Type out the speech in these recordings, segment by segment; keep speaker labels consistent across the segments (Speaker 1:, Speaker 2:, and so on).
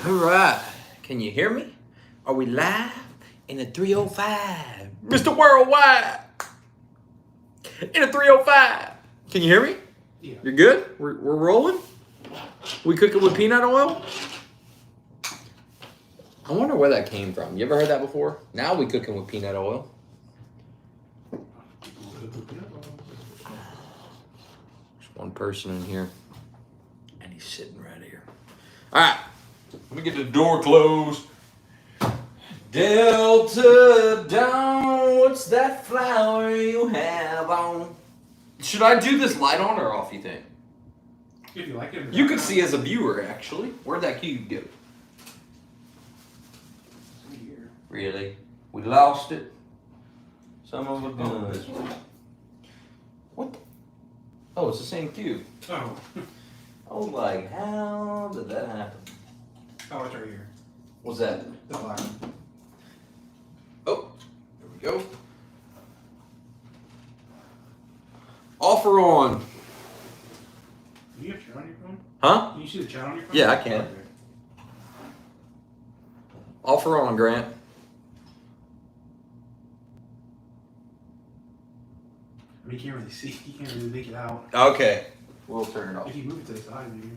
Speaker 1: All right. Can you hear me? Are we live in the 305? Mr. Worldwide. In the 305. Can you hear me?
Speaker 2: Yeah.
Speaker 1: You're good? We're rolling? We cooking with peanut oil? I wonder where that came from. You ever heard that before? Now we cooking with peanut oil. There's one person in here. And he's sitting right here. All right. Let me get the door closed. Delta Dawn, what's that flower you have on? Should I do this light on or off, you think?
Speaker 2: If you like it.
Speaker 1: You could see as a viewer, actually. Where'd that cube go?
Speaker 2: Here.
Speaker 1: Really? We lost it? Some of it does. What the? Oh, it's the same cube.
Speaker 2: Oh.
Speaker 1: I was like, how did that happen?
Speaker 2: Oh, it's right here.
Speaker 1: What's that?
Speaker 2: The black one.
Speaker 1: Oh, there we go. Offer on.
Speaker 2: Do you have chat on your phone?
Speaker 1: Huh?
Speaker 2: Can you see the chat on your phone?
Speaker 1: Yeah, I can.
Speaker 2: Okay.
Speaker 1: Offer on, Grant.
Speaker 2: I mean, you can't really see. You can't really make it out.
Speaker 1: Okay. We'll turn it off.
Speaker 2: If you move it to the side, maybe.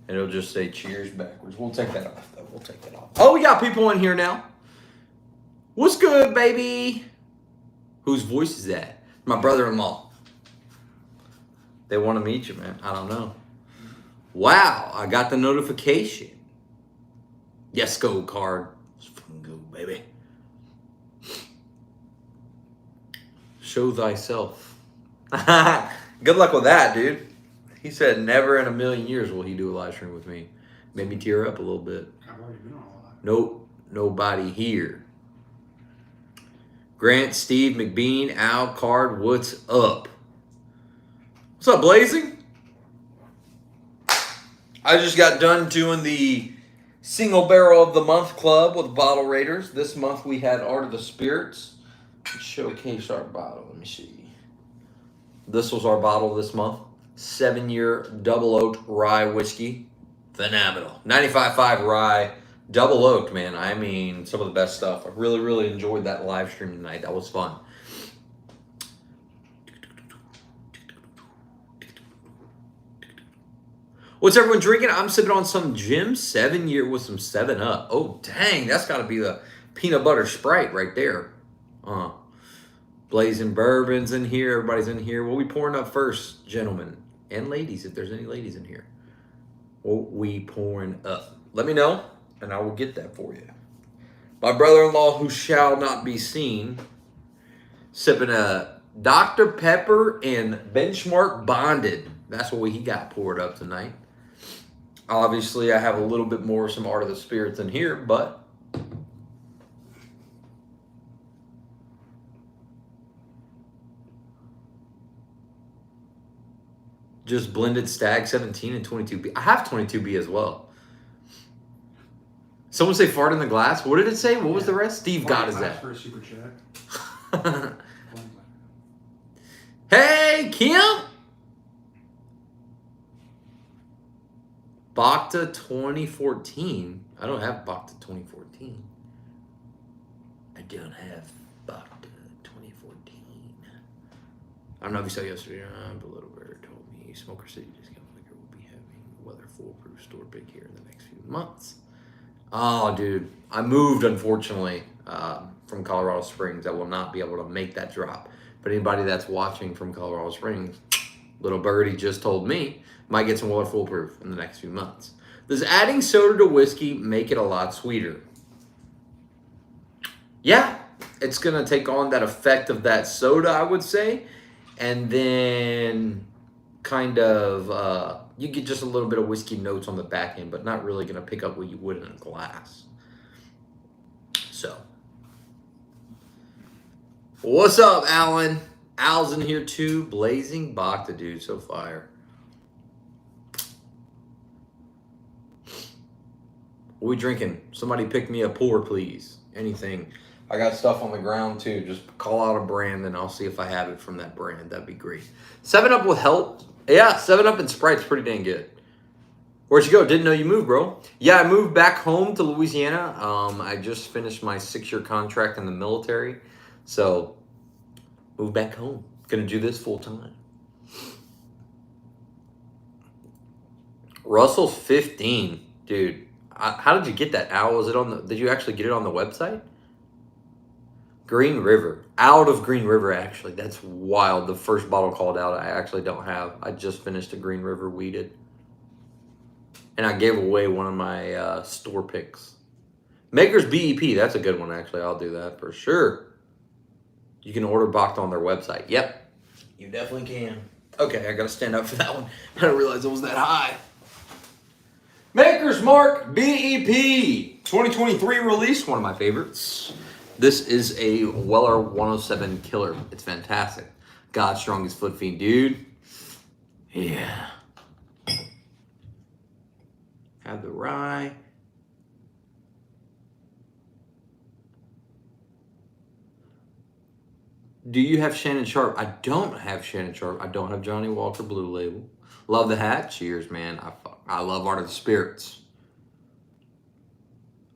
Speaker 1: It'll just say cheers backwards. We'll take that off, though. We'll take that off. Oh, we got people in here now. What's good, baby? Whose voice is that? My brother-in-law. They want to meet you, man. I don't know. Wow, I got the notification. Yes, go card. Let's fucking go, baby. Show thyself. Good luck with that, dude. He said never in a million years will he do a live stream with me. Made me tear up a little bit.
Speaker 2: I've already been on all that.
Speaker 1: Nope, nobody here. Grant, Steve, McBean, Al, Card, what's up? What's up, Blazing? I just got done doing the Single Barrel of the Month Club with Bottle Raiders. This month we had Art of the Spirits. Let's showcase our bottle. Let me see. This was our bottle this month. 7-year double oaked rye whiskey. Phenomenal. 95.5 rye. Double oaked, man. I mean, some of the best stuff. I really, really enjoyed that live stream tonight. That was fun. What's everyone drinking? I'm sipping on some Jim 7-year with some 7-Up. Oh, dang. That's got to be the peanut butter Sprite right there. Blazing bourbons in here. Everybody's in here. What are we pouring up first, gentlemen? And ladies, if there's any ladies in here. What we pouring up? Let me know, and I will get that for you. My brother-in-law, who shall not be seen, sipping a Dr. Pepper and Benchmark Bonded. That's what he got poured up tonight. Obviously, I have a little bit more of some Art of the Spirits in here, but just blended Stag 17 and 22B. I have 22B as well. Someone say fart in the glass. What did it say? What was the rest? Steve got his that.
Speaker 2: For a super chat.
Speaker 1: Hey, Kim. Bacta 2014. I don't have Bacta 2014. I don't have Bacta 2014. I don't know if you saw yesterday, but Little Bird told me Smoker City Discount Liquor will be having a weather foolproof store big here in the next few months. Oh, dude. I moved, unfortunately, from Colorado Springs. I will not be able to make that drop. But anybody that's watching from Colorado Springs, Little Birdie just told me, might get some weather foolproof in the next few months. Does adding soda to whiskey make it a lot sweeter? Yeah. It's going to take on that effect of that soda, I would say. And then kind of, you get just a little bit of whiskey notes on the back end, but not really going to pick up what you would in a glass. So, what's up, Alan? Al's in here too. Blazing Bacta, dude. So fire. What are we drinking? Somebody pick me a pour, please. Anything. I got stuff on the ground too. Just call out a brand and I'll see if I have it from that brand. That'd be great. 7-Up will help. Yeah, 7-Up and Sprite's pretty dang good. Where'd you go? Didn't know you moved, bro. Yeah, I moved back home to Louisiana. I just finished my 6-year contract in the military. So, moved back home. Gonna do this full time. Russell's 15. Dude, how did you get that? Al, was it on the... Did you actually get it on the website? Green River. Out of Green River, actually. That's wild. The first bottle called out, I actually don't have. I just finished a Green River weeded. And I gave away one of my store picks. Maker's BEP. That's a good one, actually. I'll do that for sure. You can order boxed on their website. Yep. You definitely can. Okay, I got to stand up for that one. I didn't realize it was that high. Maker's Mark BEP. 2023 release. One of my favorites. This is a Weller 107 killer. It's fantastic. God's strongest foot fiend, dude. Yeah. Have the rye. Do you have Shannon Sharp? I don't have Shannon Sharp. I don't have Johnny Walker Blue Label. Love the hat. Cheers, man. I love Art of the Spirits.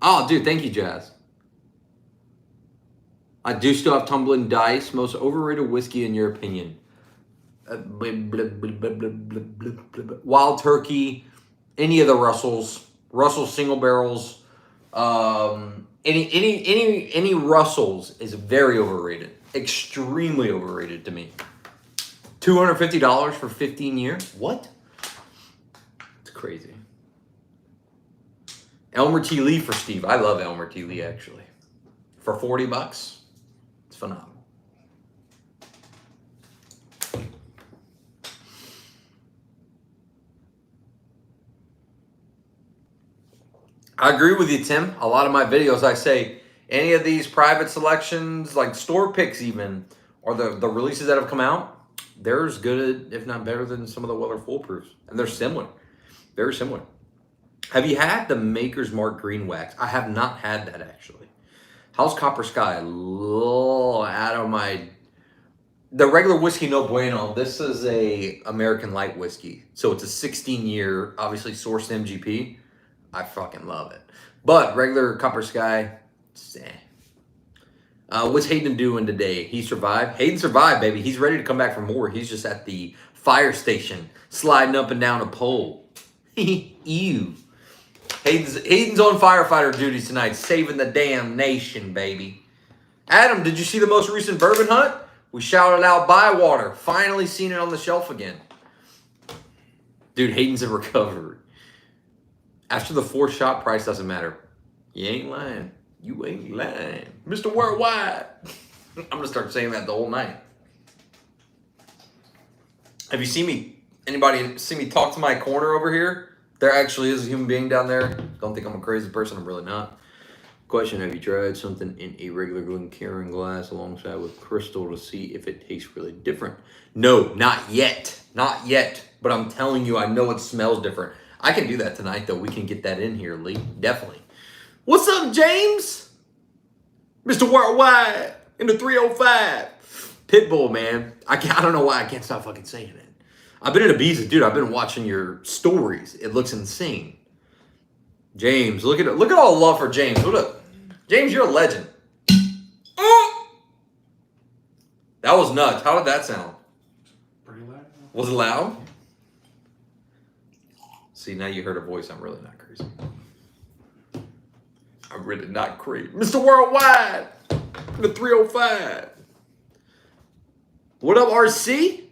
Speaker 1: Oh, dude, thank you, Jazz. I do still have Tumbling Dice. Most overrated whiskey in your opinion? Wild Turkey. Any of the Russells. Russell single barrels. Any Russells is very overrated. Extremely overrated to me. $250 for 15 years? What? It's crazy. Elmer T. Lee for Steve. I love Elmer T. Lee, actually. For $40, it's phenomenal. I agree with you, Tim. A lot of my videos, I say, any of these private selections, like store picks even, or the releases that have come out, they're as good, if not better, than some of the Weller Foolproofs. And they're similar. Very similar. Have you had the Maker's Mark Green Wax? I have not had that, actually. How's Copper Sky? Out of my... The regular whiskey, no bueno. This is a American Light whiskey. So it's a 16-year, obviously sourced MGP. I fucking love it. But regular Copper Sky, what's Hayden doing today? He survived? Hayden survived, baby. He's ready to come back for more. He's just at the fire station, sliding up and down a pole. Ew. Hayden's on firefighter duties tonight, saving the damn nation, baby. Adam, did you see the most recent bourbon hunt? We shouted out Bywater. Finally seen it on the shelf again. Dude, Hayden's in recovery. After the 4th shot, price doesn't matter. You ain't lying. You ain't lying. Mr. Worldwide. I'm going to start saying that the whole night. Have you seen me? Anybody see me talk to my corner over here? There actually is a human being down there. Don't think I'm a crazy person. I'm really not. Question, have you tried something in a regular Glencairn glass alongside with crystal to see if it tastes really different? No, not yet. Not yet. But I'm telling you, I know it smells different. I can do that tonight, though. We can get that in here, Lee. Definitely. What's up, James? Mr. Worldwide in the 305. Pitbull, man. I don't know why I can't stop fucking saying it. I've been in Ibiza, dude. I've been watching your stories. It looks insane. James, look at it. Look at all the love for James. Look up. James, you're a legend. That was nuts. How did that sound?
Speaker 2: Pretty loud.
Speaker 1: Was it loud? See, now you heard a voice. I'm really not crazy. I'm really not crazy. Mr. Worldwide, the 305. What up, RC?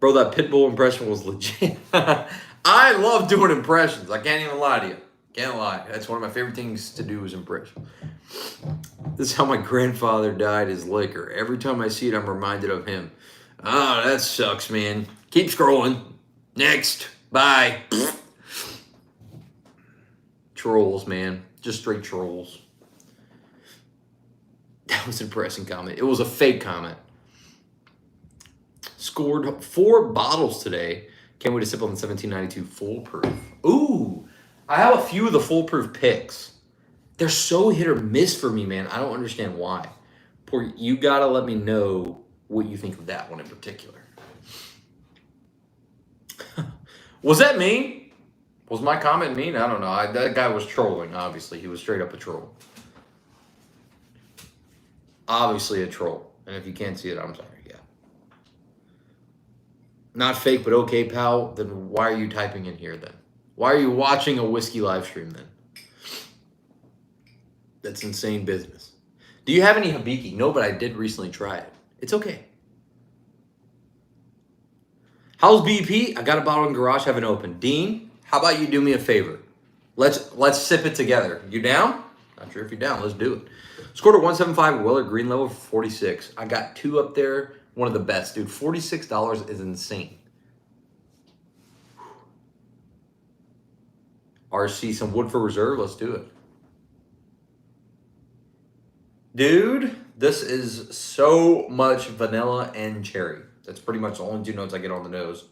Speaker 1: Bro, that Pitbull impression was legit. I love doing impressions. I can't even lie to you. Can't lie. That's one of my favorite things to do is impressions. This is how my grandfather died as liquor. Every time I see it, I'm reminded of him. Oh, that sucks, man. Keep scrolling. Next. Bye. Trolls, man. Just straight trolls. That was an impressive comment. It was a fake comment. Scored 4 bottles today. Can't wait to sip on the 1792 Foolproof. Ooh, I have a few of the Foolproof picks. They're so hit or miss for me, man. I don't understand why. You gotta let me know what you think of that one in particular. Was that me? Was my comment mean? I don't know. That guy was trolling, obviously. He was straight up a troll. Obviously a troll. And if you can't see it, I'm sorry. Yeah. Not fake, but okay, pal. Then why are you typing in here then? Why are you watching a whiskey live stream then? That's insane business. Do you have any Hibiki? No, but I did recently try it. It's okay. How's BP? I got a bottle in garage, haven't opened. Dean, how about you do me a favor? Let's sip it together. You down? Not sure if you're down. Let's do it. Scored a 175 Weller Green level for 46. I got 2 up there. One of the best, dude. $46 is insane. RC, some wood for reserve. Let's do it. Dude, this is so much vanilla and cherry. That's pretty much the only 2 notes I get on the nose.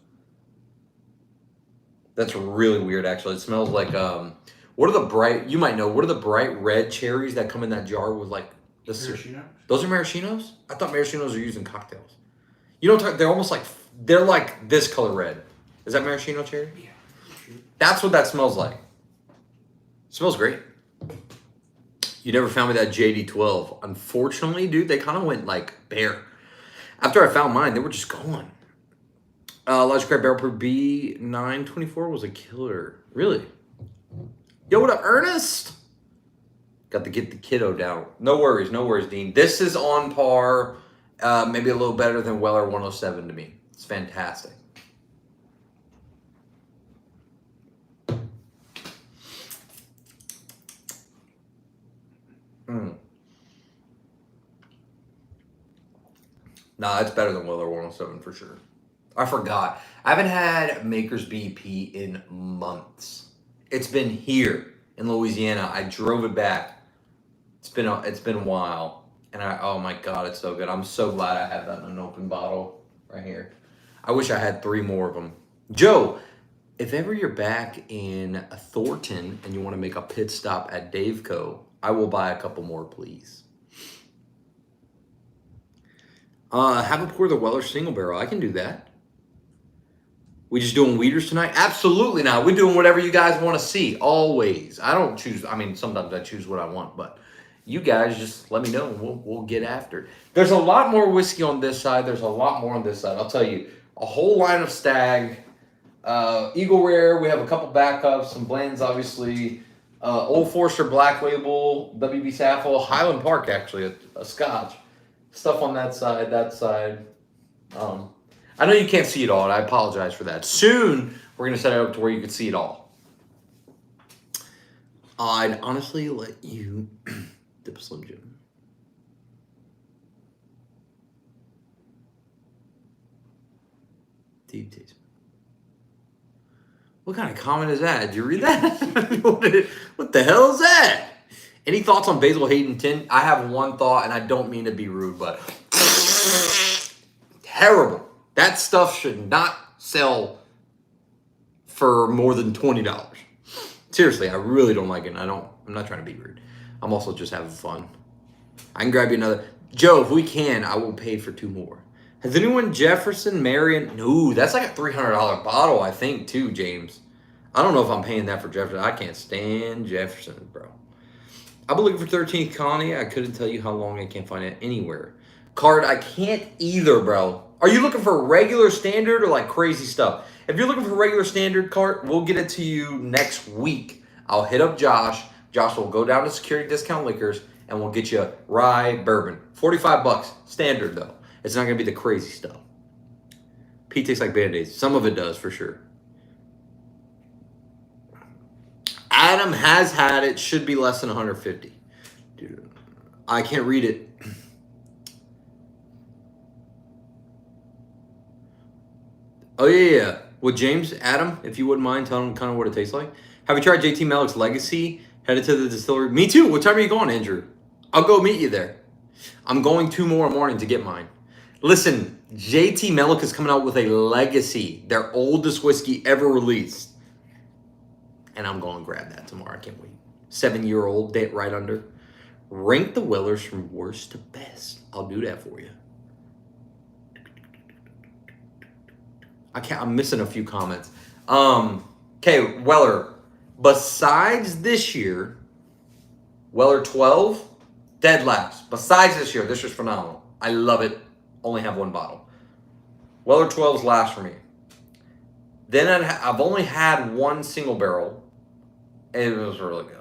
Speaker 1: That's really weird, actually. It smells like, what are the bright, you might know, what are the bright red cherries that come in that jar with like,
Speaker 2: Maraschino?
Speaker 1: Those are maraschinos? I thought maraschinos are used in cocktails. You don't, they're almost like, they're like this color red. Is that maraschino cherry?
Speaker 2: Yeah.
Speaker 1: That's what that smells like. It smells great. You never found me that JD12. Unfortunately, dude, they kind of went like bare. After I found mine, they were just gone. Large Crab Barrel per B924 was a killer. Really? Yo, what up, Ernest? Got to get the kiddo down. No worries, Dean. This is on par, maybe a little better than Weller 107 to me. It's fantastic. Nah, it's better than Weller 107 for sure. I forgot. I haven't had Maker's BP in months. It's been here in Louisiana. I drove it back. It's been a while. And oh my God, it's so good. I'm so glad I have that in an open bottle right here. I wish I had 3 more of them. Joe, if ever you're back in Thornton and you want to make a pit stop at Daveco, I will buy a couple more, please. Have a pour the Weller single barrel. I can do that. We just doing weeders tonight? Absolutely not. We're doing whatever you guys want to see. Always. I don't choose. I mean, sometimes I choose what I want, but you guys just let me know and we'll get after it. There's a lot more whiskey on this side. There's a lot more on this side. I'll tell you, a whole line of Stag, Eagle Rare. We have a couple backups, some blends, obviously. Old Forester Black Label, WB Saffel, Highland Park, actually, a Scotch. Stuff on that side, I know you can't see it all, and I apologize for that. Soon, we're going to set it up to where you can see it all. I'd honestly let you dip a Slim Jim. Deep taste. What kind of comment is that? Did you read that? What the hell is that? Any thoughts on Basil Hayden tin? I have one thought, and I don't mean to be rude, but terrible. That stuff should not sell for more than $20. Seriously, I really don't like it. I'm not trying to be rude. I'm also just having fun. I can grab you another. Joe, if we can, I will pay for 2 more. Has anyone Jefferson, Marion? No, that's like a $300 bottle, I think, too, James. I don't know if I'm paying that for Jefferson. I can't stand Jefferson, bro. I've been looking for 13th Colony. I couldn't tell you how long. I can't find it anywhere. Card, I can't either, bro. Are you looking for regular standard or like crazy stuff? If you're looking for regular standard cart, we'll get it to you next week. I'll hit up Josh. Josh will go down to Security Discount Liquors and we'll get you rye bourbon. $45 standard though. It's not gonna be the crazy stuff. Pete tastes like Band-Aids. Some of it does for sure. Adam has had it. Should be less than 150. Dude, I can't read it. Oh, yeah. Well, James, Adam, if you wouldn't mind telling him kind of what it tastes like. Have you tried JT Malik's Legacy? Headed to the distillery? Me too. What time are you going, Andrew? I'll go meet you there. I'm going tomorrow morning to get mine. Listen, JT Malik is coming out with a Legacy, their oldest whiskey ever released. And I'm going to grab that tomorrow. I can't wait. 7-year-old, date right under. Rank the Wellers from worst to best. I'll do that for you. I'm missing a few comments. Okay, Weller. Besides this year, Weller 12, dead last. Besides this year, this was phenomenal. I love it. Only have one bottle. Weller 12 is last for me. Then I've only had one single barrel. It was really good.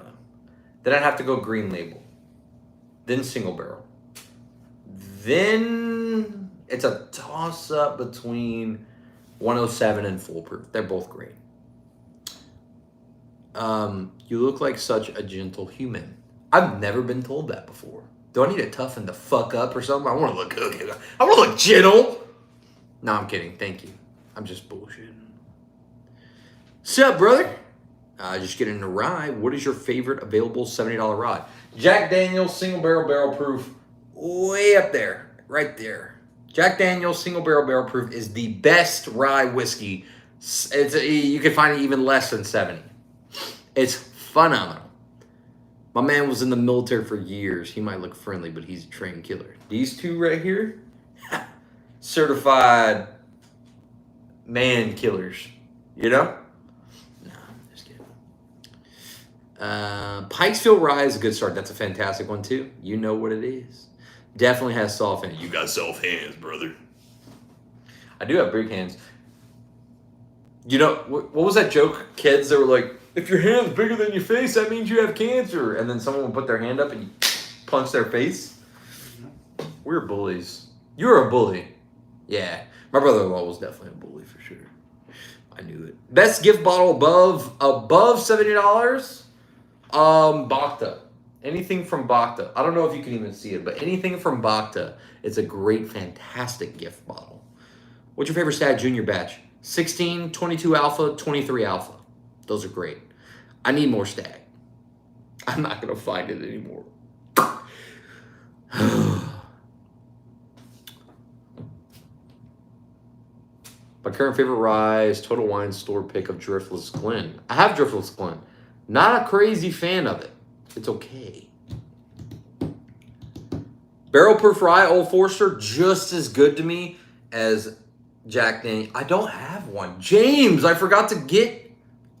Speaker 1: Then I'd have to go Green Label. Then single barrel. Then it's a toss-up between 107 and Foolproof. They're both great. You look like such a gentle human. I've never been told that before. Do I need to toughen the fuck up or something? I want to look good. I want to look gentle. No, I'm kidding. Thank you. I'm just bullshitting. Sup, brother? Just getting a rye. What is your favorite available $70 rye? Jack Daniel's single barrel proof. Way up there. Right there. Jack Daniel's single barrel proof is the best rye whiskey. You can find it even less than 70. It's phenomenal. My man was in the military for years. He might look friendly, but he's a trained killer. These two right here, certified man killers. You know? No, I'm just kidding. Pikesville Rye is a good start. That's a fantastic one, too. You know what it is. Definitely has soft hands. You got soft hands, brother. I do have big hands. You know, what was that joke? Kids that were like, if your hand's bigger than your face, that means you have cancer. And then someone would put their hand up and you punch their face. We're bullies. You're a bully. Yeah. My brother-in-law was definitely a bully for sure. I knew it. Best gift bottle above $70? Bacta. Anything from Bacta. I don't know if you can even see it, but anything from Bacta, it's a great, fantastic gift bottle. What's your favorite Stag Junior batch? 16, 22 Alpha, 23 Alpha. Those are great. I need more Stag. I'm not going to find it anymore. My current favorite rye is Total Wine Store pick of Driftless Glen. I have Driftless Glen. Not a crazy fan of it. It's okay. Barrel Proof Rye, Old Forester, just as good to me as Jack Daniels. I don't have one. James, I forgot to get.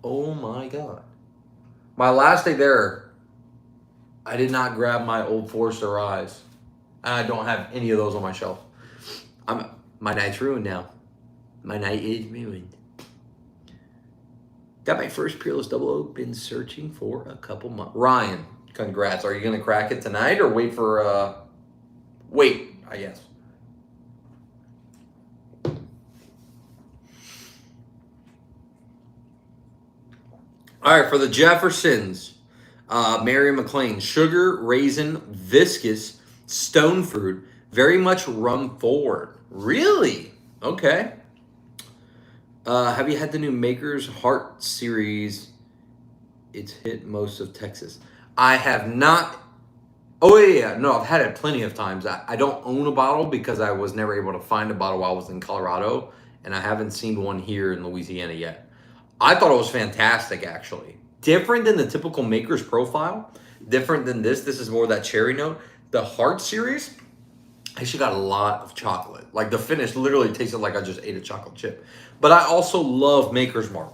Speaker 1: Oh my God. My last day there, I did not grab my Old Forester Ryes. And I don't have any of those on my shelf. My night's ruined now. My night is ruined. Got my first Peerless Double Oak. Been searching for a couple months. Ryan, congrats. Are you going to crack it tonight or wait for... Wait, I guess. All right, for the Jeffersons, Mary McLean, sugar, raisin, viscous, stone fruit, very much rum forward. Really? Okay. Have you had the new Maker's Heart series? It's hit most of Texas. I have not. Oh, yeah. No, I've had it plenty of times. I don't own a bottle because I was never able to find a bottle while I was in Colorado, and I haven't seen one here in Louisiana yet. I thought it was fantastic, actually. Different than the typical Maker's profile. Different than this. This is more that cherry note. The Heart series actually got a lot of chocolate. Like the finish literally tasted like I just ate a chocolate chip. But I also love Maker's Mark.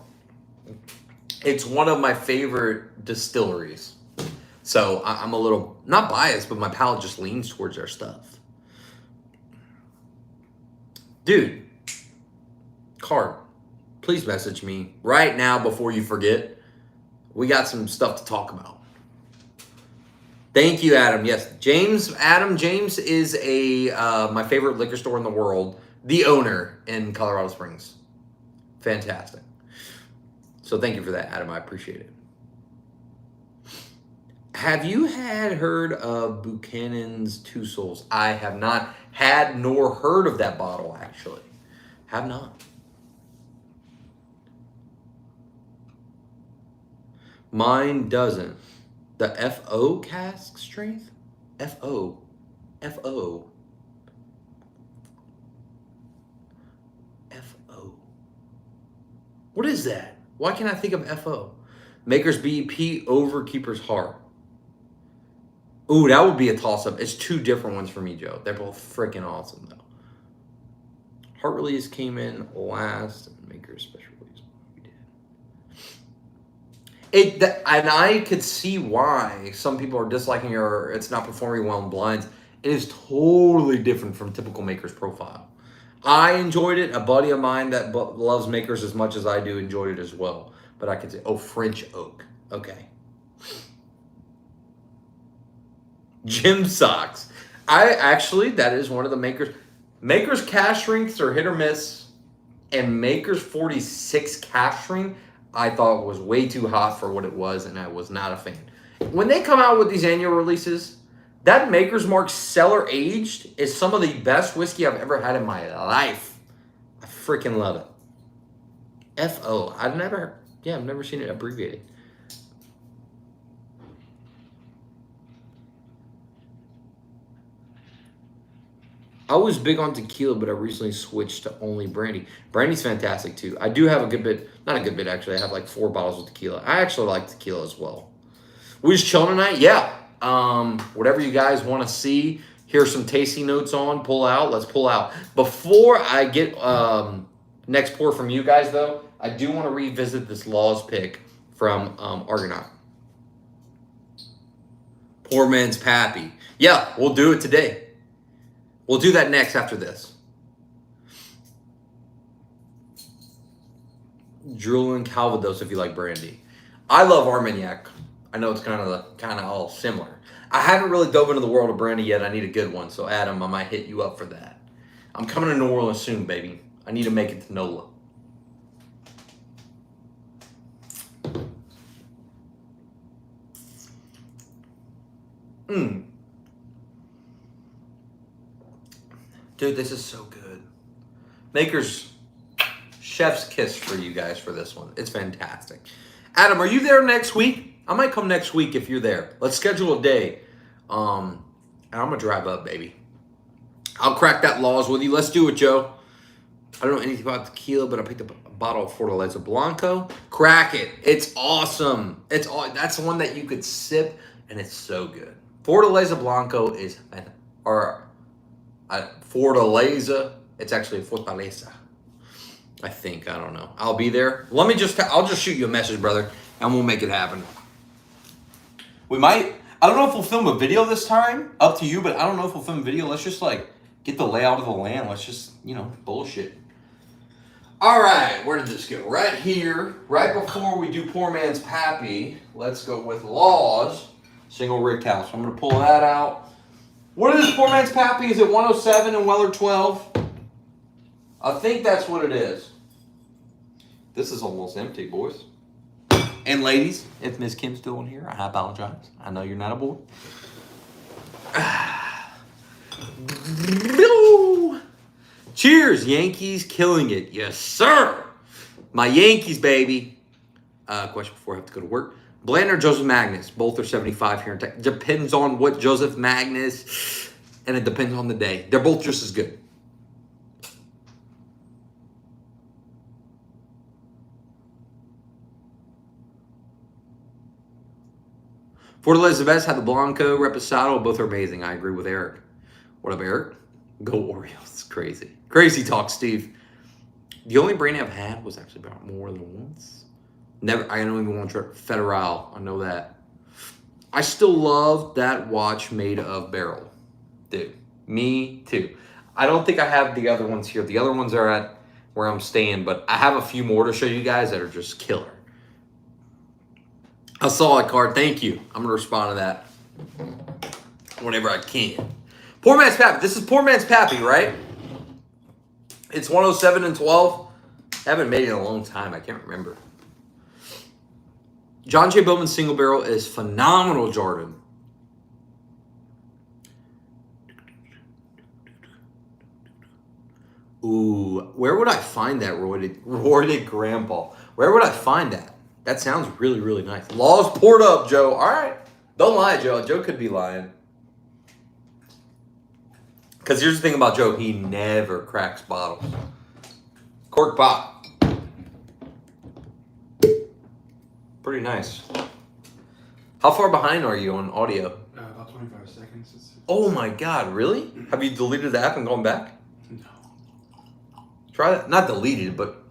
Speaker 1: It's one of my favorite distilleries. So I'm a little, not biased, but my palate just leans towards their stuff. Dude, Card, please message me right now before you forget. We got some stuff to talk about. Thank you, Adam. Yes, James is my favorite liquor store in the world. The owner in Colorado Springs. Fantastic. So thank you for that, Adam. I appreciate it. Have you heard of Buchanan's Two Souls? I have not had nor heard of that bottle, actually. Have not. Mine doesn't. The FO cask strength? FO. FO. FO. What is that? Why can't I think of FO? Maker's BEP over Keeper's Heart. Ooh, that would be a toss-up. It's two different ones for me, Joe. They're both freaking awesome, though. Heart Release came in last. Maker's Special Release. We did. And I could see why some people are disliking or it's not performing well in blinds. It is totally different from typical maker's profile. I enjoyed it. A buddy of mine that loves makers as much as I do enjoyed it as well. But I could say, oh, French oak. Okay. Gym socks. That is one of the makers. Makers cash shrinks are hit or miss. And Maker's 46 cash ring, I thought was way too hot for what it was, and I was not a fan. When they come out with these annual releases, that Maker's Mark Cellar Aged is some of the best whiskey I've ever had in my life. I freaking love it. FO. I've never seen it abbreviated. I was big on tequila, but I recently switched to only brandy. Brandy's fantastic too. I do have a good bit, not a good bit actually. I have like 4 bottles of tequila. I actually like tequila as well. We just chilling tonight? Yeah. Whatever you guys want to see, here's some tasting notes on. Pull out. Let's pull out. Before I get next pour from you guys though, I do want to revisit this Laws pick from Argonaut. Poor man's Pappy. Yeah, we'll do it today. We'll do that next after this. Drooling Calvados if you like brandy. I love Armagnac. I know it's kind of all similar. I haven't really dove into the world of brandy yet. I need a good one. So Adam, I might hit you up for that. I'm coming to New Orleans soon, baby. I need to make it to NOLA. Dude, this is so good. Maker's chef's kiss for you guys for this one. It's fantastic. Adam, are you there next week? I might come next week if you're there. Let's schedule a day. And I'm going to drive up, baby. I'll crack that Laws with you. Let's do it, Joe. I don't know anything about tequila, but I picked up a bottle of Fortaleza Blanco. Crack it. It's awesome. That's the one that you could sip, and it's so good. Fortaleza Blanco is... Fortaleza. It's actually Fortaleza. I think. I don't know. I'll be there. I'll just shoot you a message, brother, and we'll make it happen. We might. I don't know if we'll film a video this time. Up to you, but I don't know if we'll film a video. Let's just get the layout of the land. Let's just, bullshit. All right. Where did this go? Right here. Right before we do Poor Man's Pappy, let's go with Laws. Single Rick House. I'm going to pull that out. What is Poor Man's Pappy? Is it 107 and Weller 12? I think that's what it is. This is almost empty, boys. And ladies, if Miss Kim's still in here, I apologize. I know you're not a boy. Cheers, Yankees killing it. Yes, sir. My Yankees, baby. Question before I have to go to work. Bland or Joseph Magnus? Both are 75 here in Texas. Depends on what Joseph Magnus, and it depends on the day. They're both just as good. Fortaleza Best had the Blanco, Reposado. Both are amazing. I agree with Eric. What up, Eric? Go Orioles. It's crazy. Crazy talk, Steve. The only brandy I've had was actually about more than once. Never. I don't even want to try Federal. I know that. I still love that watch made of barrel. Dude, me too. I don't think I have the other ones here. The other ones are at where I'm staying, but I have a few more to show you guys that are just killer. I saw a card. Thank you. I'm going to respond to that whenever I can. Poor Man's Pappy. This is Poor Man's Pappy, right? It's 107 and 12. I haven't made it in a long time. I can't remember. John J. Bowman's single barrel is phenomenal, Jordan. Ooh, where would I find that roided grandpa? Where would I find that? That sounds really, really nice. Laws poured up, Joe. All right. Don't lie, Joe. Joe could be lying. Because here's the thing about Joe. He never cracks bottles. Cork pop. Pretty nice. How far behind are you on audio?
Speaker 2: About 25 seconds.
Speaker 1: Oh my God, really? Have you deleted the app and gone back?
Speaker 2: No.
Speaker 1: Try that. Not deleted, but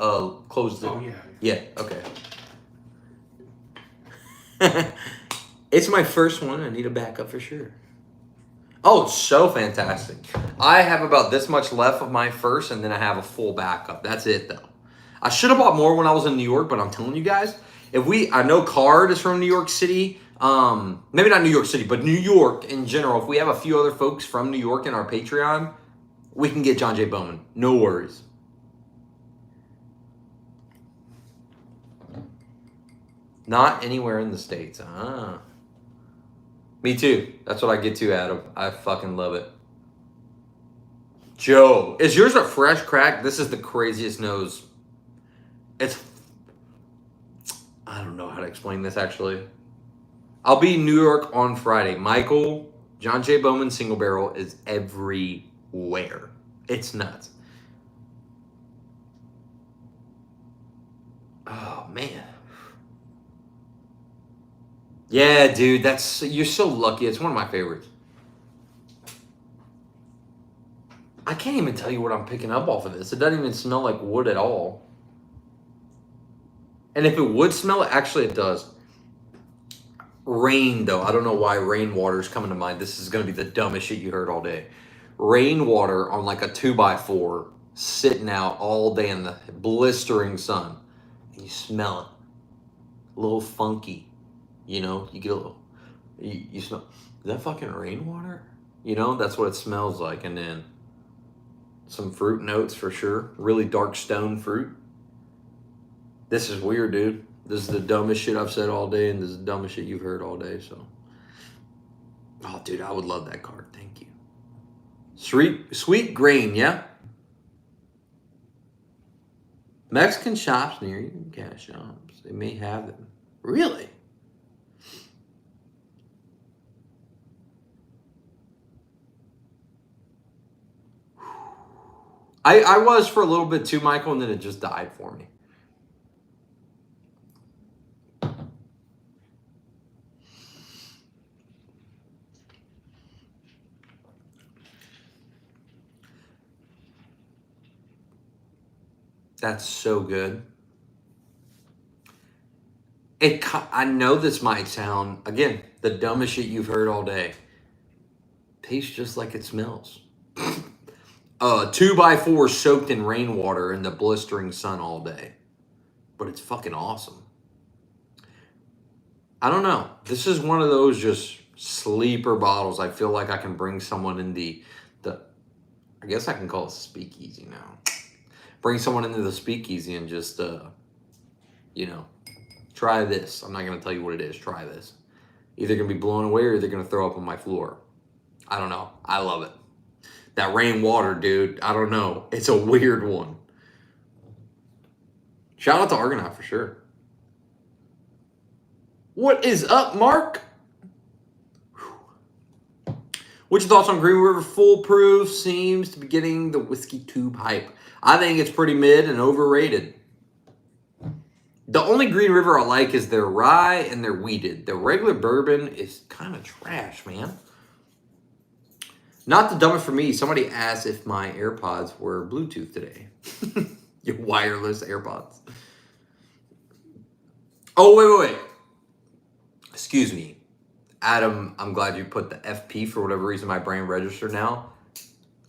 Speaker 1: closed it.
Speaker 2: Oh, yeah.
Speaker 1: Yeah, okay. It's my first one. I need a backup for sure. Oh, it's so fantastic. I have about this much left of my first, and then I have a full backup. That's it, though. I should have bought more when I was in New York, but I'm telling you guys, I know Card is from New York City. Maybe not New York City, but New York in general. If we have a few other folks from New York in our Patreon, we can get John J. Bowman. No worries. Not anywhere in the States. Me too. That's what I get to, Adam. I fucking love it. Joe, is yours a fresh crack? This is the craziest nose. I don't know how to explain this, actually. I'll be in New York on Friday. Michael, John J. Bowman Single Barrel is everywhere. It's nuts. Oh, man. Yeah, dude, you're so lucky. It's one of my favorites. I can't even tell you what I'm picking up off of this. It doesn't even smell like wood at all. And if it would smell it, actually it does. Rain, though. I don't know why rainwater is coming to mind. This is going to be the dumbest shit you heard all day. Rainwater on like a 2x4 sitting out all day in the blistering sun. And you smell it. A little funky. You know, you get a little, you smell, is that fucking rainwater? You know, that's what it smells like. And then some fruit notes for sure. Really dark stone fruit. This is weird, dude. This is the dumbest shit I've said all day, and this is the dumbest shit you've heard all day, so. Oh, dude, I would love that card. Thank you. Sweet grain, yeah? Mexican shops near you, cash shops. They may have them. Really? I was for a little bit too, Michael, and then it just died for me. That's so good. I know this might sound, again, the dumbest shit you've heard all day. Tastes just like it smells. 2x4 soaked in rainwater in the blistering sun all day. But it's fucking awesome. I don't know. This is one of those just sleeper bottles. I feel like I can bring someone in the I guess I can call it speakeasy now. Bring someone into the speakeasy and just, you know, try this. I'm not going to tell you what it is. Try this. Either going to be blown away or they're going to throw up on my floor. I don't know. I love it. That rainwater, dude. I don't know. It's a weird one. Shout out to Argonaut for sure. What is up, Mark? What's your thoughts on Green River Foolproof? Seems to be getting the whiskey tube hype. I think it's pretty mid and overrated. The only Green River I like is their rye and their wheated. The regular bourbon is kind of trash, man. Not the dumbest for me. Somebody asked if my AirPods were Bluetooth today. Your wireless AirPods. Oh, wait. Excuse me. Adam, I'm glad you put the FP for whatever reason my brain registered now.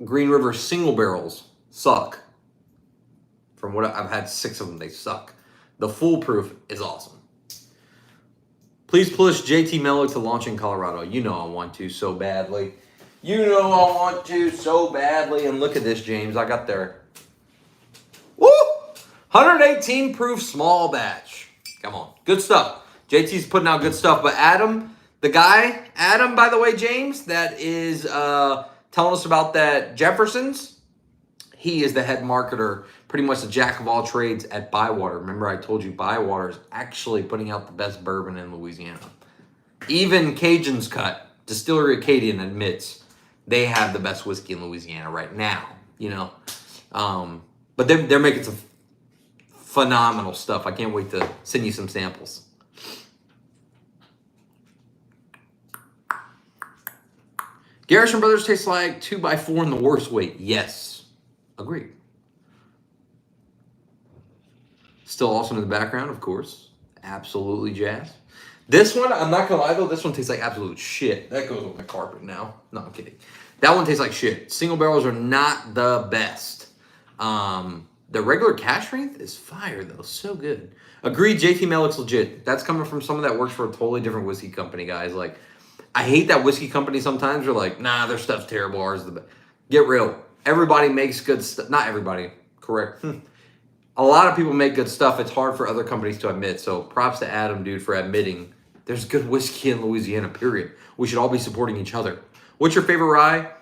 Speaker 1: Green River single barrels suck. From what I've had 6 of them, they suck. The Foolproof is awesome. Please push JT Mello to launch in Colorado. You know I want to so badly. You know I want to so badly. And look at this, James. I got their 118 proof small batch. Come on. Good stuff. JT's putting out good stuff. But Adam, by the way, James, that is telling us about that Jefferson's. He is the head marketer, pretty much the jack of all trades at Bywater. Remember I told you Bywater is actually putting out the best bourbon in Louisiana. Even Cajun's Cut, Distillery Acadian admits they have the best whiskey in Louisiana right now, you know. But they're making some phenomenal stuff. I can't wait to send you some samples. Garrison Brothers tastes like 2x4 in the worst way. Yes. Agreed. Still awesome in the background, of course. Absolutely jazz. This one, I'm not gonna lie though, this one tastes like absolute shit. That goes on the carpet now. No, I'm kidding. That one tastes like shit. Single barrels are not the best. The regular cash strength is fire though, so good. Agreed, JT Malik's legit. That's coming from someone that works for a totally different whiskey company, guys. Like, I hate that whiskey company sometimes are like, nah, their stuff's terrible, ours is the best. Get real. Everybody makes good stuff. Not everybody, correct. A lot of people make good stuff. It's hard for other companies to admit. So props to Adam, dude, for admitting there's good whiskey in Louisiana, period. We should all be supporting each other. What's your favorite rye?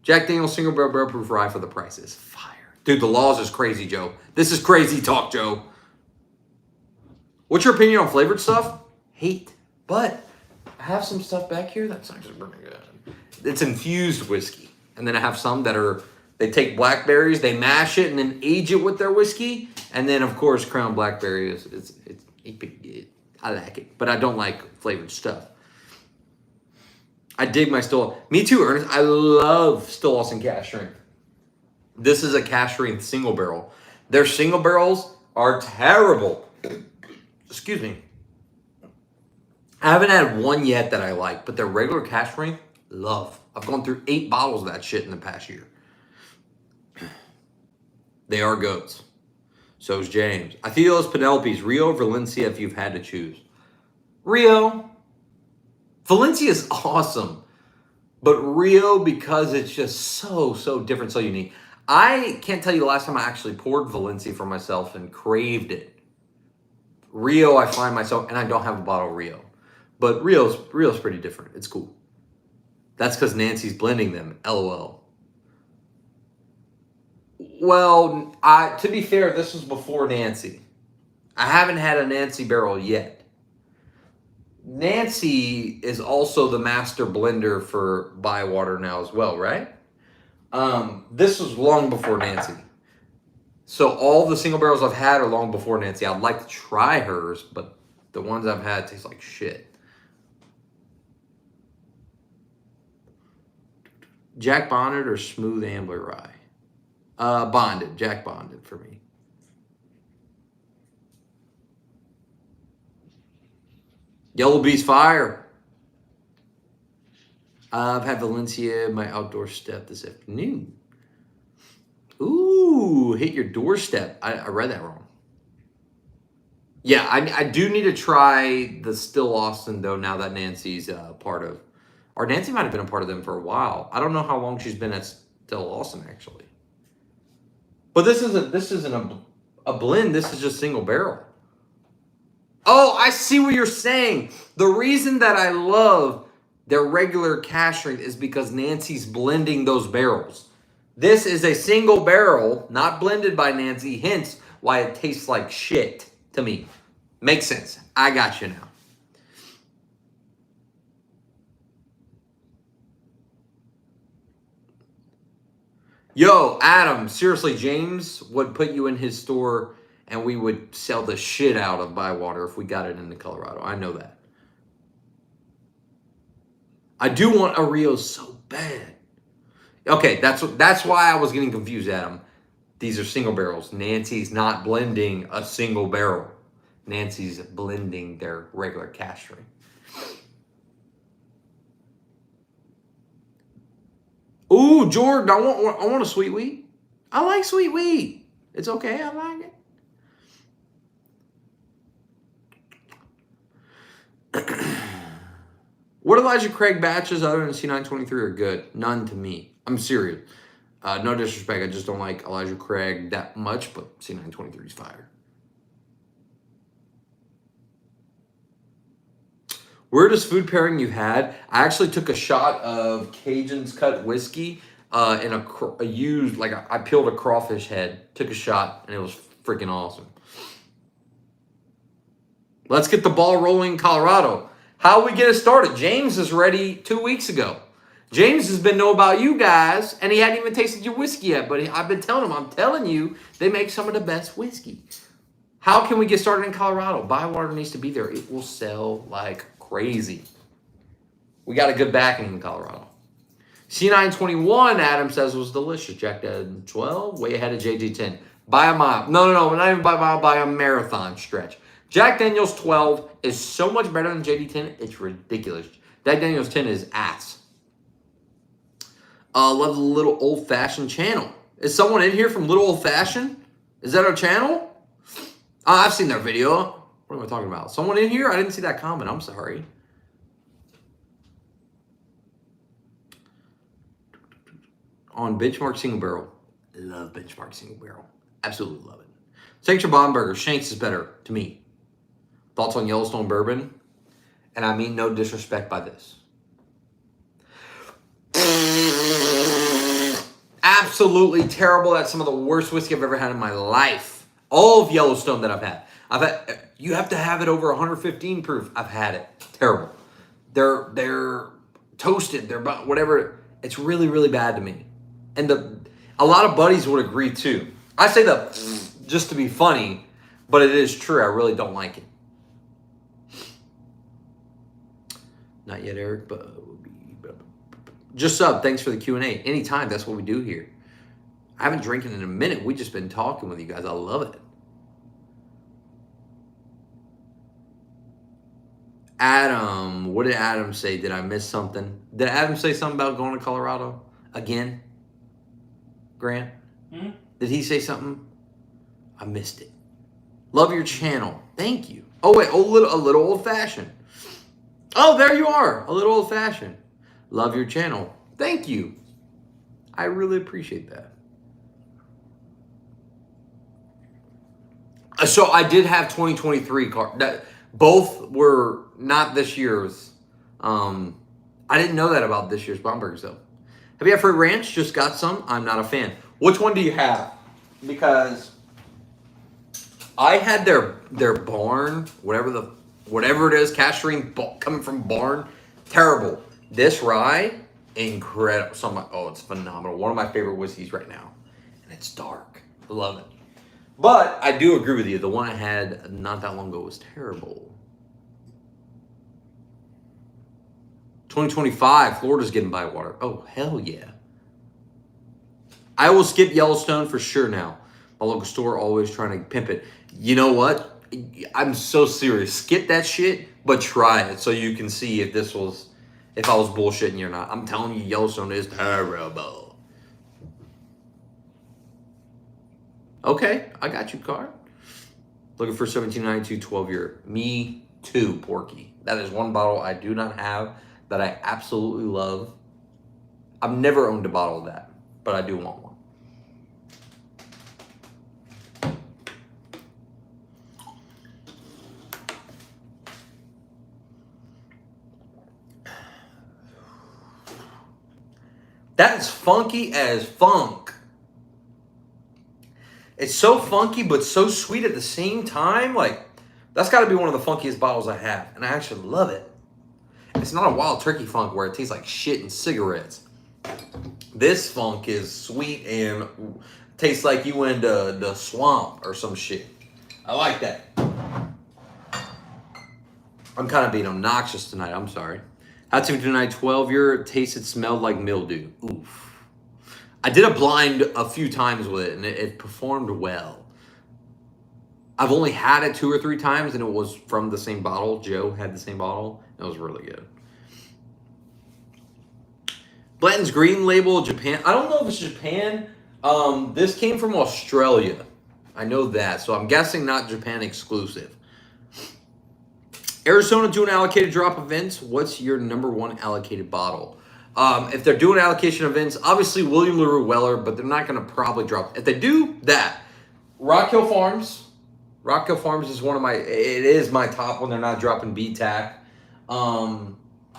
Speaker 1: Jack Daniel's single barrel proof rye for the price is fire. Dude, the laws is crazy, Joe. This is crazy talk, Joe. What's your opinion on flavored stuff? Hate. But I have some stuff back here that's actually pretty good. It's infused whiskey. And then I have some that are, they take blackberries, they mash it, and then age it with their whiskey. And then, of course, Crown Blackberry is I like it. But I don't like flavored stuff. I dig my Still. Me too, Ernest. I love Still Austin Cash Strength. This is a cash strength single barrel. Their single barrels are terrible. Excuse me. I haven't had one yet that I like, but their regular cash strength, love. I've gone through 8 bottles of that shit in the past year. They are goats. So's James. I feel those Penelope's. Rio or Valencia if you've had to choose. Rio. Valencia is awesome. But Rio, because it's just so different, so unique. I can't tell you the last time I actually poured Valencia for myself and craved it. Rio, I find myself, and I don't have a bottle of Rio. But Rio's pretty different. It's cool. That's because Nancy's blending them. LOL. Well, to be fair, this was before Nancy. I haven't had a Nancy barrel yet. Nancy is also the master blender for Bywater now as well, right? This was long before Nancy. So all the single barrels I've had are long before Nancy. I'd like to try hers, but the ones I've had taste like shit. Jack Bonded or Smooth Ambler Rye? Bonded. Jack Bonded for me. Yellow Beast Fire. I've had Valencia, my outdoor step this afternoon. Ooh, hit your doorstep. I read that wrong. Yeah, I do need to try the Still Austin, though, now that Nancy's part of. Or Nancy might have been a part of them for a while. I don't know how long she's been at Still Austin, actually. But this isn't a blend. This is just single barrel. Oh, I see what you're saying. The reason that I love their regular cash strength is because Nancy's blending those barrels. This is a single barrel, not blended by Nancy, hence why it tastes like shit to me. Makes sense. I got you now. Yo, Adam, seriously, James would put you in his store and we would sell the shit out of Bywater if we got it into Colorado. I know that. I do want a Rio so bad. Okay, that's why I was getting confused, Adam. These are single barrels. Nancy's not blending a single barrel. Nancy's blending their regular cash strength. Ooh, Jordan, I want a sweet wheat. I like sweet wheat. It's okay, I like it. What Elijah Craig batches other than C923 are good? None to me. I'm serious. No disrespect, I just don't like Elijah Craig that much, but C923 is fire. Weirdest food pairing you had? I actually took a shot of Cajun's cut whiskey in a used, like I peeled a crawfish head, took a shot, and it was freaking awesome. Let's get the ball rolling in Colorado. How we get it started? James is ready 2 weeks ago. James has been know about you guys, and he hadn't even tasted your whiskey yet, but I've been telling him, I'm telling you, they make some of the best whiskey. How can we get started in Colorado? Bywater needs to be there. It will sell like crazy. We got a good backing in Colorado. C921, Adam says, was delicious. Jack Dad 12, way ahead of JG10. By a mile. No, not even by a mile, by a marathon stretch. Jack Daniels 12 is so much better than JD 10. It's ridiculous. Jack Daniels 10 is ass. Love the Little Old Fashioned channel. Is someone in here from Little Old Fashioned? Is that our channel? I've seen their video. What am I talking about? Someone in here? I didn't see that comment. I'm sorry. On Benchmark Single Barrel. Love Benchmark Single Barrel. Absolutely love it. Signature Bonburger. Shanks is better to me. Thoughts on Yellowstone Bourbon? And I mean no disrespect by this. Absolutely terrible. That's some of the worst whiskey I've ever had in my life. All of Yellowstone that I've had. You have to have it over 115 proof. I've had it. Terrible. They're toasted. They're whatever. It's really, really bad to me. And a lot of buddies would agree too. I say that just to be funny, but it is true. I really don't like it. Not yet, Eric, but just sub. Thanks for the Q&A. Anytime. That's what we do here. I haven't drinking in a minute. We just been talking with you guys. I love it. Adam, what did Adam say? Did I miss something? Did Adam say something about going to Colorado again? Grant? Did he say something? I missed it. Love your channel. Thank you. Oh wait, a little old fashioned. Oh, there you are. A little old fashioned. Love your channel. Thank you. I really appreciate that. So I did have 2023 card. That both were not this year's. I didn't know that about this year's Bombergs though. Have you had Fruit Ranch? Just got some. I'm not a fan. Which one do you have? Because I had their barn, whatever it is, Castorine coming from barn, terrible. This rye, incredible. It's phenomenal. One of my favorite whiskeys right now, and it's dark. I love it. But I do agree with you. The one I had not that long ago was terrible. 2025, Florida's getting by water. Oh, hell yeah. I will skip Yellowstone for sure now. My local store always trying to pimp it. You know what? I'm so serious. Skip that shit, but try it so you can see if I was bullshitting you or not. I'm telling you, Yellowstone is terrible. Okay, I got you, card. Looking for 1792 12-year. Me too, Porky. That is one bottle I do not have that I absolutely love. I've never owned a bottle of that, but I do want one. That is funky as funk. It's so funky, but so sweet at the same time. Like, that's got to be one of the funkiest bottles I have. And I actually love it. It's not a wild turkey funk where it tastes like shit and cigarettes. This funk is sweet and tastes like you went to the swamp or some shit. I like that. I'm kind of being obnoxious tonight. I'm sorry. Hot 12-year tasted smelled like mildew. Oof. I did a blind a few times with it, and it performed well. I've only had it 2 or 3 times, and it was from the same bottle. Joe had the same bottle. It was really good. Blanton's Green Label, Japan. I don't know if it's Japan. This came from Australia. I know that, so I'm guessing not Japan exclusive. Arizona doing allocated drop events. What's your #1 allocated bottle? If they're doing allocation events, obviously William LaRue Weller, but they're not going to probably drop. If they do that, Rock Hill Farms. Rock Hill Farms is it is my top when they're not dropping BTAC.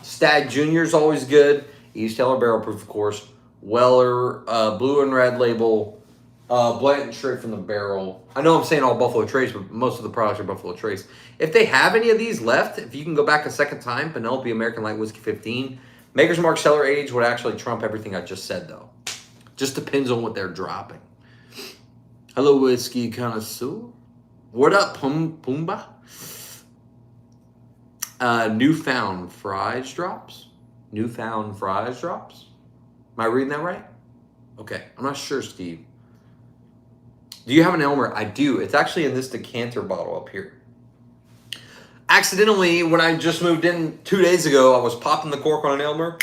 Speaker 1: Stag Jr. is always good. East Taylor Barrel Proof, of course. Weller, Blue and Red Label, Blanton straight from the barrel. I know I'm saying all Buffalo Trace, but most of the products are Buffalo Trace. If they have any of these left, if you can go back a second time, Penelope American Light Whiskey 15, Maker's Mark Cellar Age would actually trump everything I just said, though. Just depends on what they're dropping. Hello, Whiskey Connoisseur. What up, Pumbaa? Newfound Fries drops? Newfound Fries drops? Am I reading that right? Okay, I'm not sure, Steve. Do you have an Elmer? I do. It's actually in this decanter bottle up here. accidentally, when I just moved in 2 days ago, I was popping the cork on an Elmer.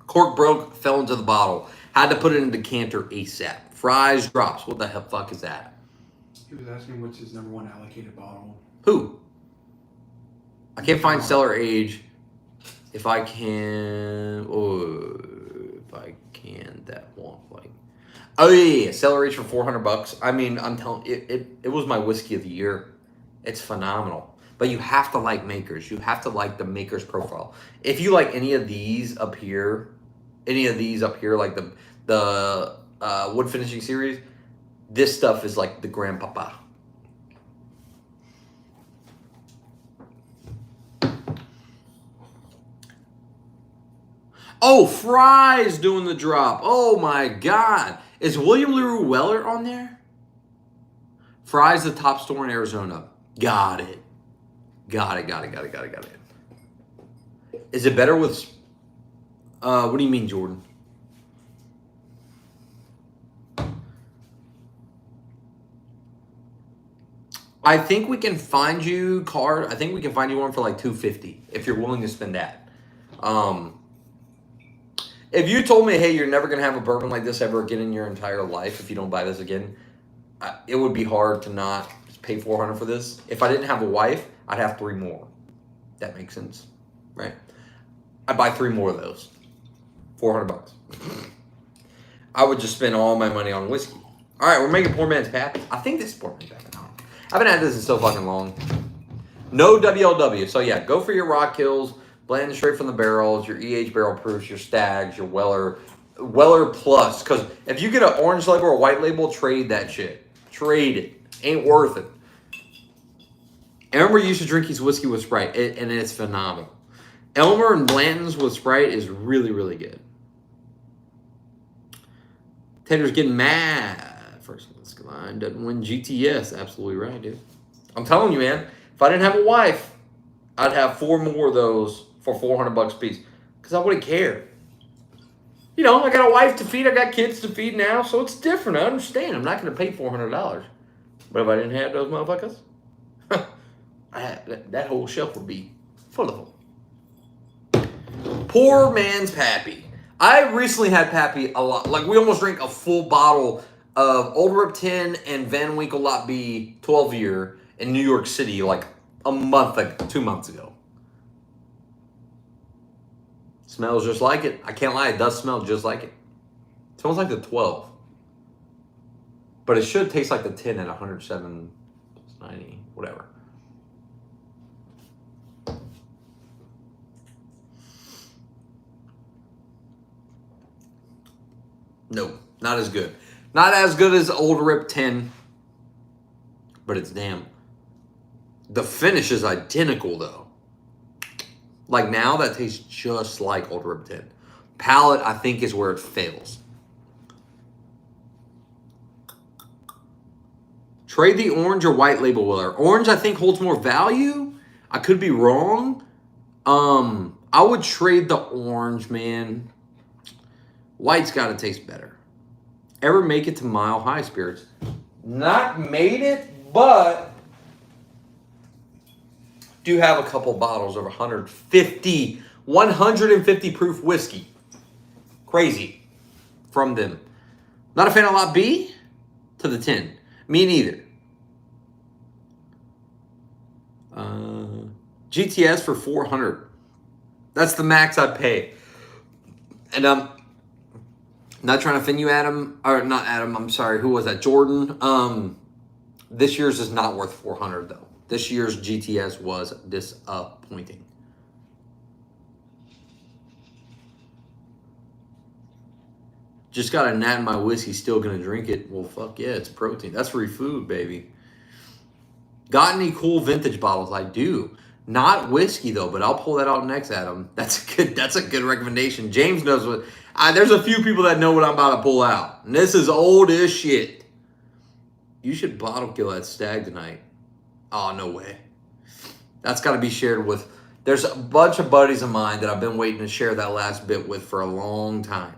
Speaker 1: Cork broke, fell into the bottle. Had to put it in a decanter ASAP. Fries drops. What the hell fuck is that?
Speaker 2: He was asking what's his number 1 allocated bottle.
Speaker 1: Who? I can't find cellar age. If I can, that won't like. Oh yeah, cellar age for $400. I mean, I'm telling it was my whiskey of the year. It's phenomenal. But you have to like makers. You have to like the maker's profile. If you like any of these up here, like the wood finishing series, this stuff is like the grandpapa. Oh, Fry's doing the drop. Oh my God. Is William LaRue Weller on there? Fry's the top store in Arizona. Got it. Got it. Is it better with... what do you mean, Jordan? I think we can find you I think we can find you one for like $250 if you're willing to spend that. If you told me, hey, you're never going to have a bourbon like this ever again in your entire life if you don't buy this again, it would be hard to not pay $400 for this. If I didn't have a wife, I'd have 3 more. That makes sense, right? I'd buy 3 more of those. $400. I would just spend all my money on whiskey. All right, we're making Poor Man's Pappy. I think this is Poor Man's Pappy. I haven't had this in so fucking long. No WLW. So yeah, go for your Rock Hills. Blend straight from the barrels, your EH barrel proofs, your Stags, your Weller Plus. Because if you get an orange label or a white label, trade that shit. Trade it. Ain't worth it. Elmer used to drink his whiskey with Sprite, and it's phenomenal. Elmer and Blanton's with Sprite is really, really good. Taylor's getting mad. First line doesn't win GTS. Absolutely right, dude. I'm telling you, man. If I didn't have a wife, I'd have 4 more of those for $400 a piece. Because I wouldn't care. You know, I got a wife to feed. I got kids to feed now. So it's different. I understand. I'm not going to pay $400. But if I didn't have those motherfuckers, that whole shelf would be full of them. Poor Man's Pappy. I recently had Pappy a lot. Like, we almost drank a full bottle of Old Rip 10 and Van Winkle Lot B 12-year in New York City, like, 2 months ago. Smells just like it. I can't lie, it does smell just like it. It smells like the 12. But it should taste like the 10 at 107, 90, whatever. No, not as good. Not as good as Old Rip 10, but it's damn. The finish is identical, though. Like now, that tastes just like Old Rip 10. Palate, I think, is where it fails. Trade the orange or white label Weller. Orange, I think, holds more value. I could be wrong. I would trade the orange, man. White's got to taste better. Ever make it to Mile High Spirits? Not made it, but do have a couple bottles of 150 proof whiskey. Crazy from them. Not a fan of Lot B to the 10. Me neither. GTS for $400. That's the max I pay. And I'm not trying to offend you, Adam. Or not Adam, I'm sorry. Who was that? Jordan. This year's is not worth $400 though. This year's GTS was disappointing. Just got a gnat in my whiskey, still gonna drink it. Well, fuck yeah, it's protein. That's free food, baby. Got any cool vintage bottles? I do. Not whiskey though, but I'll pull that out next, Adam. That's a good recommendation. James knows what. There's a few people that know what I'm about to pull out. And this is old as shit. You should bottle kill that stag tonight. Oh, no way. That's got to be shared with... There's a bunch of buddies of mine that I've been waiting to share that last bit with for a long time.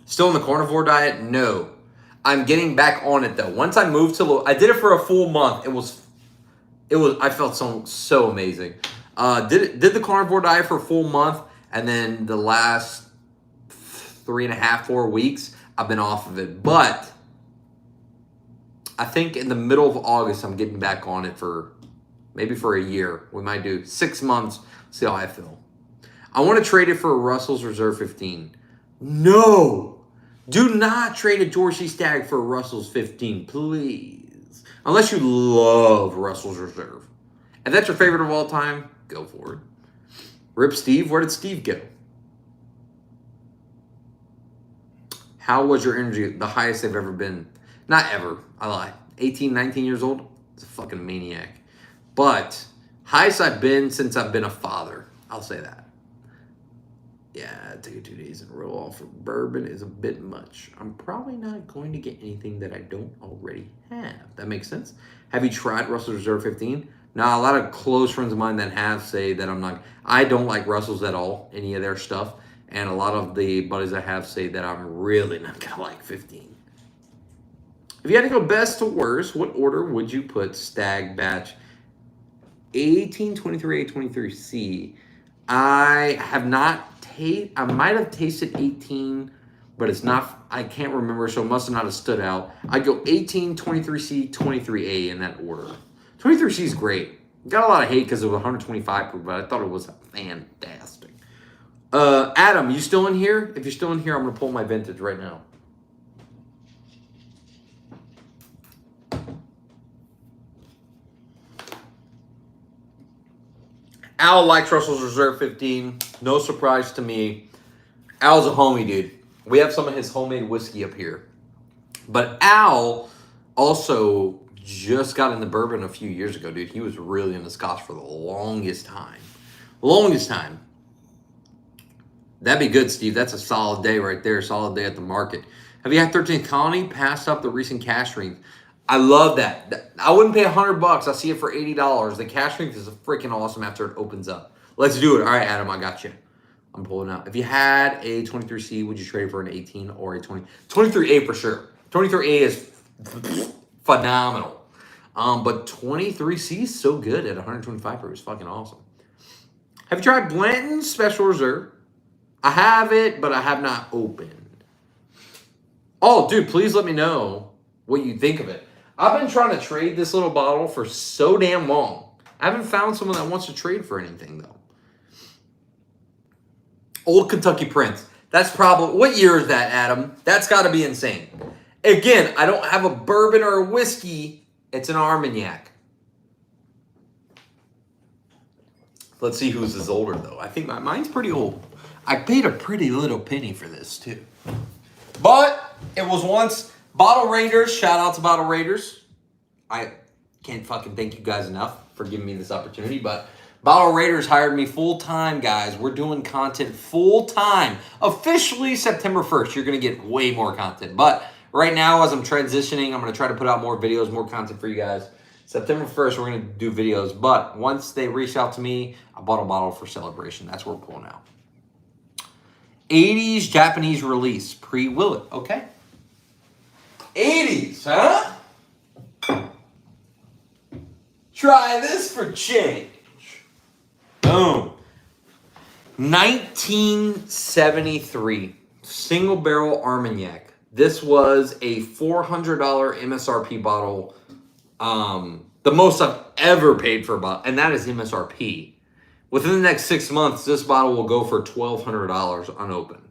Speaker 1: Still in the carnivore diet? No. I'm getting back on it, though. Once I moved to... I did it for a full month. I felt so amazing. Did the carnivore diet for a full month, and then the last 3.5, 4 weeks, I've been off of it. But I think in the middle of August, I'm getting back on it maybe for a year. We might do 6 months, see how I feel. I want to trade it for a Russell's Reserve 15. No! Do not trade a Dorsey Stag for a Russell's 15, please. Unless you love Russell's Reserve. If that's your favorite of all time, go for it. Rip Steve, where did Steve go? How was your energy? The highest they've ever been. Not ever, I lie. 18, 19 years old? It's a fucking maniac. But highest I've been since I've been a father. I'll say that. Yeah, taking 2 days in a row off for bourbon is a bit much. I'm probably not going to get anything that I don't already have. That makes sense. Have you tried Russell's Reserve 15? Now, a lot of close friends of mine that have say that I'm not. I don't like Russell's at all, any of their stuff. And a lot of the buddies I have say that I'm really not going to like 15. If you had to go best to worst, what order would you put Stag Batch 1823 A23C? I have not I might have tasted 18, but it's not, I can't remember, so it must have not stood out. I'd go 18, 23C, 23A in that order. 23C is great. Got a lot of hate because it was 125 proof, but I thought it was fantastic. Adam, you still in here? If you're still in here, I'm going to pull my vintage right now. Al likes Russell's Reserve 15. No surprise to me. Al's a homie, dude. We have some of his homemade whiskey up here. But Al also just got into bourbon a few years ago, dude. He was really into Scotch for the longest time. Longest time. That'd be good, Steve. That's a solid day right there. Solid day at the market. Have you had 13th Colony pass up the recent cash ring? I love that. I wouldn't pay $100. I see it for $80. The cash ring is freaking awesome after it opens up. Let's do it. All right, Adam, I got you. I'm pulling out. If you had a 23C, would you trade it for an 18 or a 20? 23A for sure. 23A is phenomenal. But 23C is so good at 125 proof. It's fucking awesome. Have you tried Blanton's Special Reserve? I have it, but I have not opened. Oh, dude, please let me know what you think of it. I've been trying to trade this little bottle for so damn long. I haven't found someone that wants to trade for anything, though. Old Kentucky Prince. That's probably... What year is that, Adam? That's got to be insane. Again, I don't have a bourbon or a whiskey. It's an Armagnac. Let's see whose is older, though. I think mine's pretty old. I paid a pretty little penny for this, too. But it was once... Bottle Raiders, shout out to Bottle Raiders. I can't fucking thank you guys enough for giving me this opportunity, but Bottle Raiders hired me full-time, guys. We're doing content full-time. Officially September 1st, you're going to get way more content. But right now, as I'm transitioning, I'm going to try to put out more videos, more content for you guys. September 1st, we're going to do videos. But once they reach out to me, I bought a bottle for celebration. That's what we're pulling out. 80s Japanese release, pre-Willet. Okay. 80s, huh? Try this for change. Boom. 1973 single barrel Armagnac. This was a $400 MSRP bottle. The most I've ever paid for a bottle, and that is MSRP. Within the next 6 months, this bottle will go for $1,200 unopened.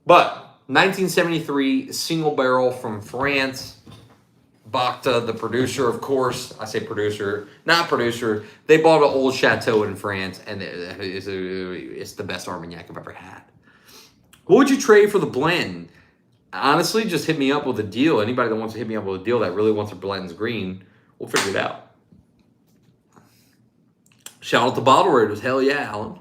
Speaker 1: But 1973 single barrel from France. Bacta, the producer, of course. I say producer, not producer. They bought an old chateau in France, and it's the best Armagnac I've ever had. What would you trade for the Blanton? Honestly, just hit me up with a deal. Anybody that wants to hit me up with a deal that really wants a Blanton's Green, we'll figure it out. Shout out to Bottle Raiders. Hell yeah, Alan.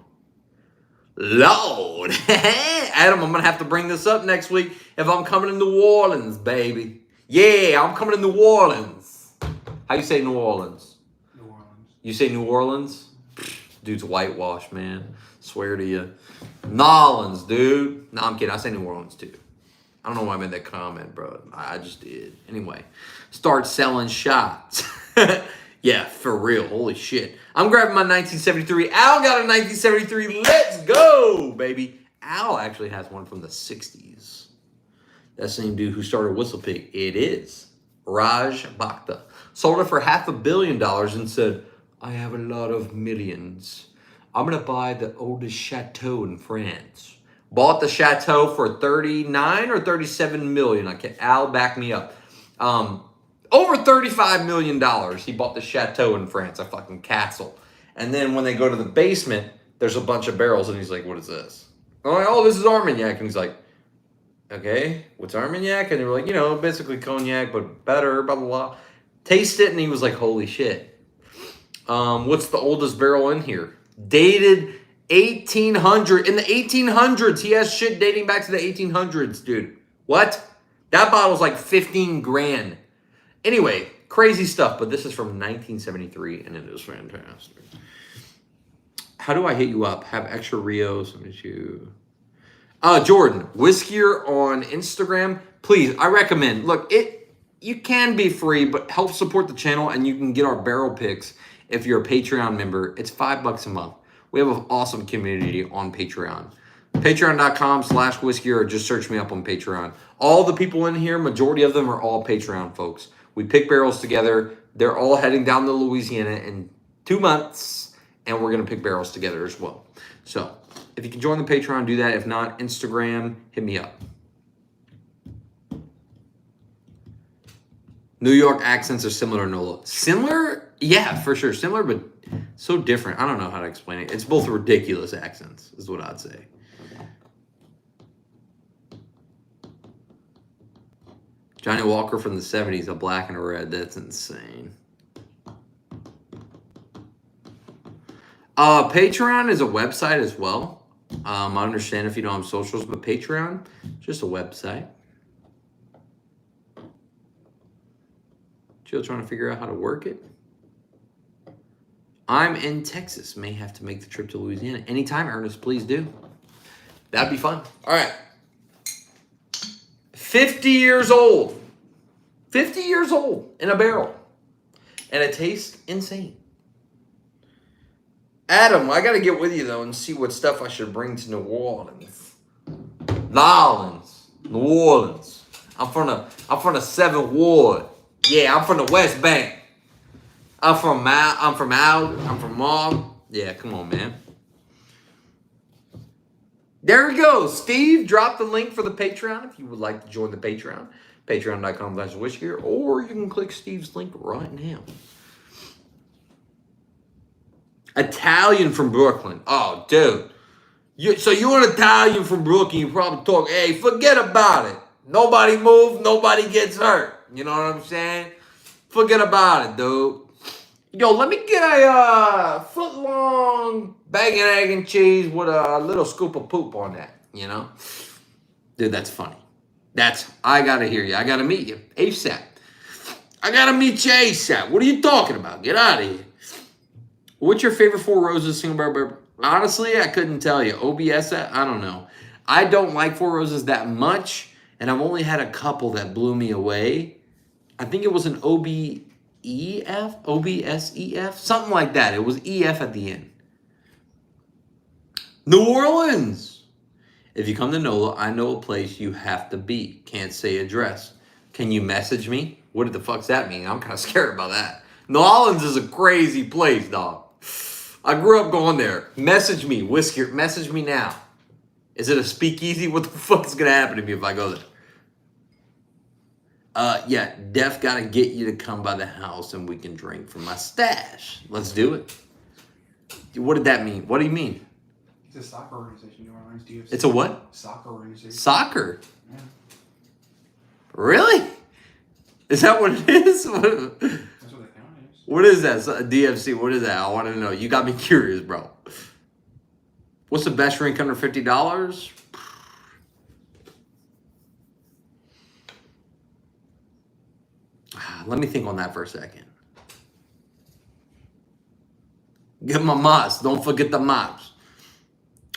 Speaker 1: Lord. Adam, I'm going to have to bring this up next week if I'm coming to New Orleans, baby. Yeah, I'm coming to New Orleans. How you say New Orleans?
Speaker 2: New Orleans.
Speaker 1: You say New Orleans? Dude's whitewash, man. Swear to you. Nolans, dude. No, I'm kidding. I say New Orleans, too. I don't know why I made that comment, bro. I just did. Anyway, start selling shots. Yeah, for real. Holy shit. I'm grabbing my 1973. Al got a 1973. Let's go, baby. Al actually has one from the 60s. That same dude who started Whistle Pig. It is Raj Bhakta. Sold it for $500 million and said, I have a lot of millions. I'm going to buy the oldest chateau in France. Bought the chateau for 39 or 37 million. Al, back me up. Over $35 million. He bought the chateau in France, a fucking castle. And then when they go to the basement, there's a bunch of barrels, and he's like, what is this? I'm like, oh, this is Armagnac. And he's like, okay, what's Armagnac? And they were like, basically cognac, but better, blah, blah, blah. Taste it, and he was like, holy shit. What's the oldest barrel in here? Dated 1800. In the 1800s. He has shit dating back to the 1800s, dude. What? That bottle's like 15 grand. Anyway, crazy stuff, but this is from 1973, and it is fantastic. How do I hit you up? Have extra Rios. Let me show you. Jordan, Whiskier on Instagram. Please, I recommend. Look, you can be free, but help support the channel, and you can get our barrel picks if you're a Patreon member. It's $5 a month. We have an awesome community on Patreon. Patreon.com/Whiskier, or just search me up on Patreon. All the people in here, majority of them are all Patreon folks. We pick barrels together. They're all heading down to Louisiana in 2 months, and we're going to pick barrels together as well. So if you can join the Patreon, do that. If not, Instagram, hit me up. New York accents are similar to NOLA. Similar? Yeah, for sure. Similar, but so different. I don't know how to explain it. It's both ridiculous accents, is what I'd say. Johnny Walker from the 70s, a black and a red. That's insane. Patreon is a website as well. I understand if you don't have socials, but Patreon, just a website. Still trying to figure out how to work it. I'm in Texas. May have to make the trip to Louisiana. Anytime, Ernest, please do. That'd be fun. All right. 50 years old. 50 years old in a barrel. And it tastes insane. Adam, I got to get with you, though, and see what stuff I should bring to New Orleans. New Orleans. I'm from the 7th Ward. Yeah, I'm from the West Bank. I'm from Mom. Yeah, come on, man. There we go. Steve, drop the link for the Patreon if you would like to join the Patreon. Patreon.com/Whiskier, or you can click Steve's link right now. Italian from Brooklyn. Oh, dude. So you're an Italian from Brooklyn. You probably talk, hey, forget about it. Nobody moves, nobody gets hurt. You know what I'm saying? Forget about it, dude. Yo, let me get a foot-long bacon, egg, and cheese with a little scoop of poop on that, you know? Dude, that's funny. I gotta hear you. I gotta meet you ASAP. I gotta meet you ASAP. What are you talking about? Get out of here. What's your favorite Four Roses single barrel? Honestly, I couldn't tell you. OBS, I don't know. I don't like Four Roses that much, and I've only had a couple that blew me away. I think it was an OBSEF, something like that. It was EF at the end. New Orleans. If you come to NOLA, I know a place you have to be. Can't say address. Can you message me? What the fuck's that mean? I'm kind of scared about that. New Orleans is a crazy place, dog. I grew up going there. Message me, Whisker. Message me now. Is it a speakeasy? What the fuck is going to happen to me if I go there? Yeah, Def got to get you to come by the house and we can drink from my stash. Let's do it. What did that mean? What do you mean?
Speaker 2: It's a soccer organization, New Orleans. DFC.
Speaker 1: It's a what?
Speaker 2: Soccer organization.
Speaker 1: Soccer?
Speaker 2: Yeah.
Speaker 1: Really? Is that what it is?
Speaker 2: That's what the town is.
Speaker 1: What is that? DFC, what is that? I want to know. You got me curious, bro. What's the best drink under $50? Let me think on that for a second. Get my mops. Don't forget the mops.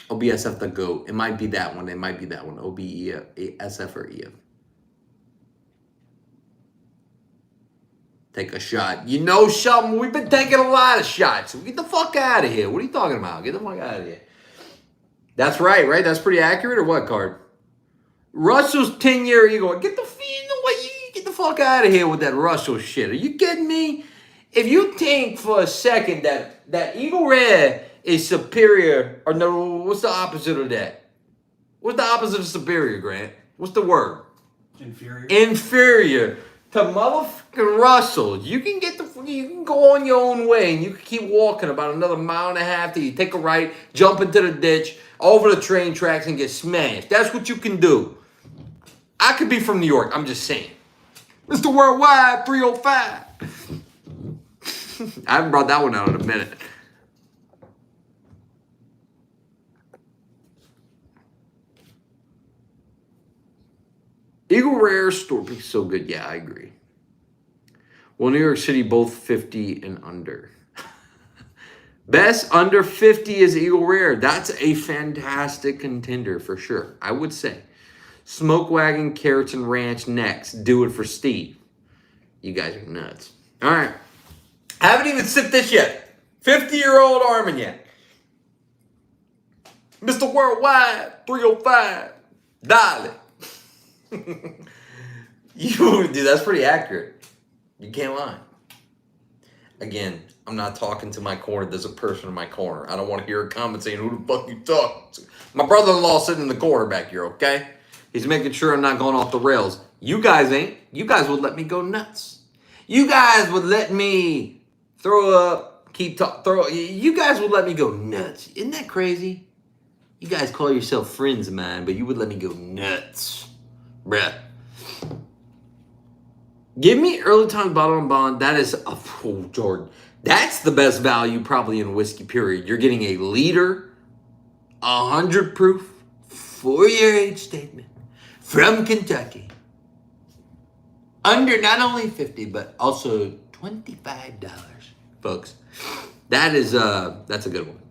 Speaker 1: OBSF the GOAT. It might be that one. OBSF or EF. take a shot. You know something? We've been taking a lot of shots. Get the fuck out of here. What are you talking about? Get the fuck out of here. That's right? That's pretty accurate or what, Card? Russell's 10-year Eagle. Get the fuck out of here with that Russell shit. Are you kidding me? If you think for a second that Eagle Rare is superior, or no, what's the opposite of that? What's the opposite of superior, Grant? What's the word?
Speaker 2: Inferior.
Speaker 1: Inferior to motherfucking Russell. You can go on your own way and you can keep walking about another mile and a half till you take a right, jump into the ditch, over the train tracks and get smashed. That's what you can do. I could be from New York. I'm just saying. Mr. Worldwide 305. I haven't brought that one out in a minute. Eagle Rare store piece so good. Yeah, I agree. Well, New York City, both 50 and under. Best under 50 is Eagle Rare. That's a fantastic contender for sure. I would say. Smoke Wagon, Carrots, and Ranch next. Do it for Steve. You guys are nuts. All right. Haven't even sipped this yet. 50-year-old Armagnac. Mr. Worldwide 305. Dial it. Dude, that's pretty accurate. You can't lie. Again, I'm not talking to my corner. There's a person in my corner. I don't want to hear a comment saying, who the fuck you talking to? My brother-in-law sitting in the corner back here, okay? He's making sure I'm not going off the rails. You guys ain't. You guys would let me go nuts. You guys would let me throw up, you guys would let me go nuts. Isn't that crazy? You guys call yourself friends of mine, but you would let me go nuts. Bruh. Give me early time bottle and bond. That is, Jordan. That's the best value probably in whiskey, period. You're getting a liter, 100 proof, 4-year age statement from Kentucky. Under not only 50, but also $25, folks. That's a good one.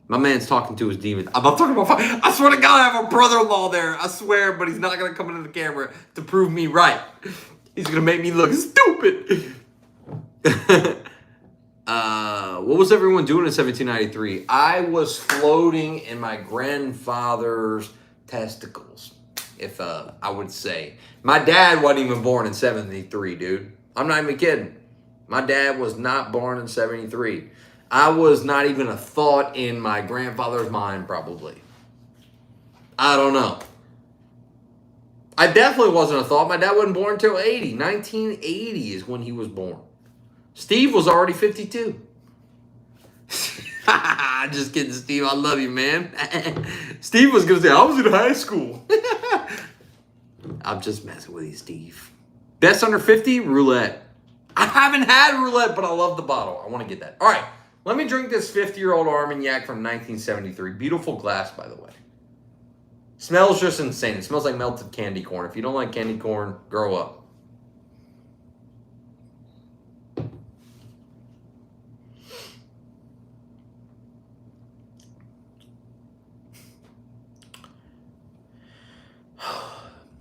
Speaker 1: My man's talking to his demons. I'm not talking about. I swear to God, I have a brother-in-law there. I swear, but he's not gonna come into the camera to prove me right. He's gonna make me look stupid. What was everyone doing in 1793? I was floating in my grandfather's testicles, if I would say. My dad wasn't even born in 73, dude. I'm not even kidding. My dad was not born in 73. I was not even a thought in my grandfather's mind, probably. I don't know. I definitely wasn't a thought. My dad wasn't born until 80. 1980 is when he was born. Steve was already 52. Just kidding, Steve. I love you, man. Steve was going to say, I was in high school. I'm just messing with you, Steve. Best under 50? Roulette. I haven't had roulette, but I love the bottle. I want to get that. All right. Let me drink this 50-year-old Armagnac from 1973. Beautiful glass, by the way. Smells just insane. It smells like melted candy corn. If you don't like candy corn, grow up.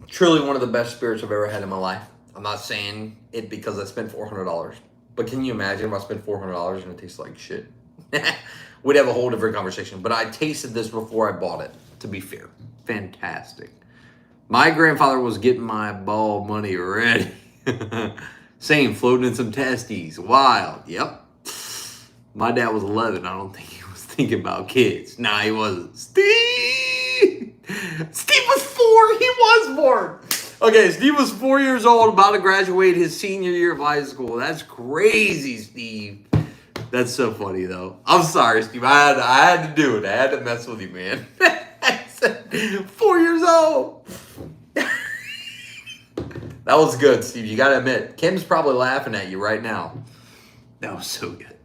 Speaker 1: Truly one of the best spirits I've ever had in my life. I'm not saying it because I spent $400. But can you imagine if I spent $400 and it tastes like shit? We'd have a whole different conversation. But I tasted this before I bought it, to be fair. Fantastic. My grandfather was getting my ball money ready. Same, floating in some testes. Wild. Yep. My dad was 11. I don't think he was thinking about kids. Nah, he wasn't. Steve was 4. He was born. Okay, Steve was 4 years old, about to graduate his senior year of high school. That's crazy, Steve. That's so funny, though. I'm sorry, Steve. I had to do it. I had to mess with you, man. 4 years old. That was good, Steve. You got to admit. Kim's probably laughing at you right now. That was so good.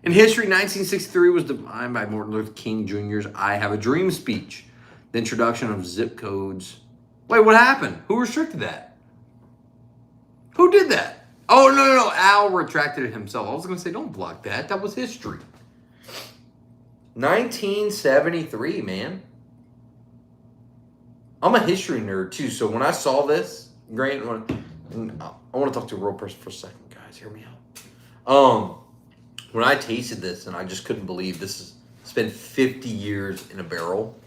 Speaker 1: In history, 1963 was defined by Martin Luther King Jr.'s I Have a Dream speech. The introduction of zip codes. Wait, what happened? Who restricted that? Who did that? Oh, no. Al retracted it himself. I was going to say, don't block that. That was history. 1973, man. I'm a history nerd, too. So when I saw this, Grant, I want to talk to a real person for a second, guys. Hear me out. When I tasted this, and I just couldn't believe it's been 50 years in a barrel.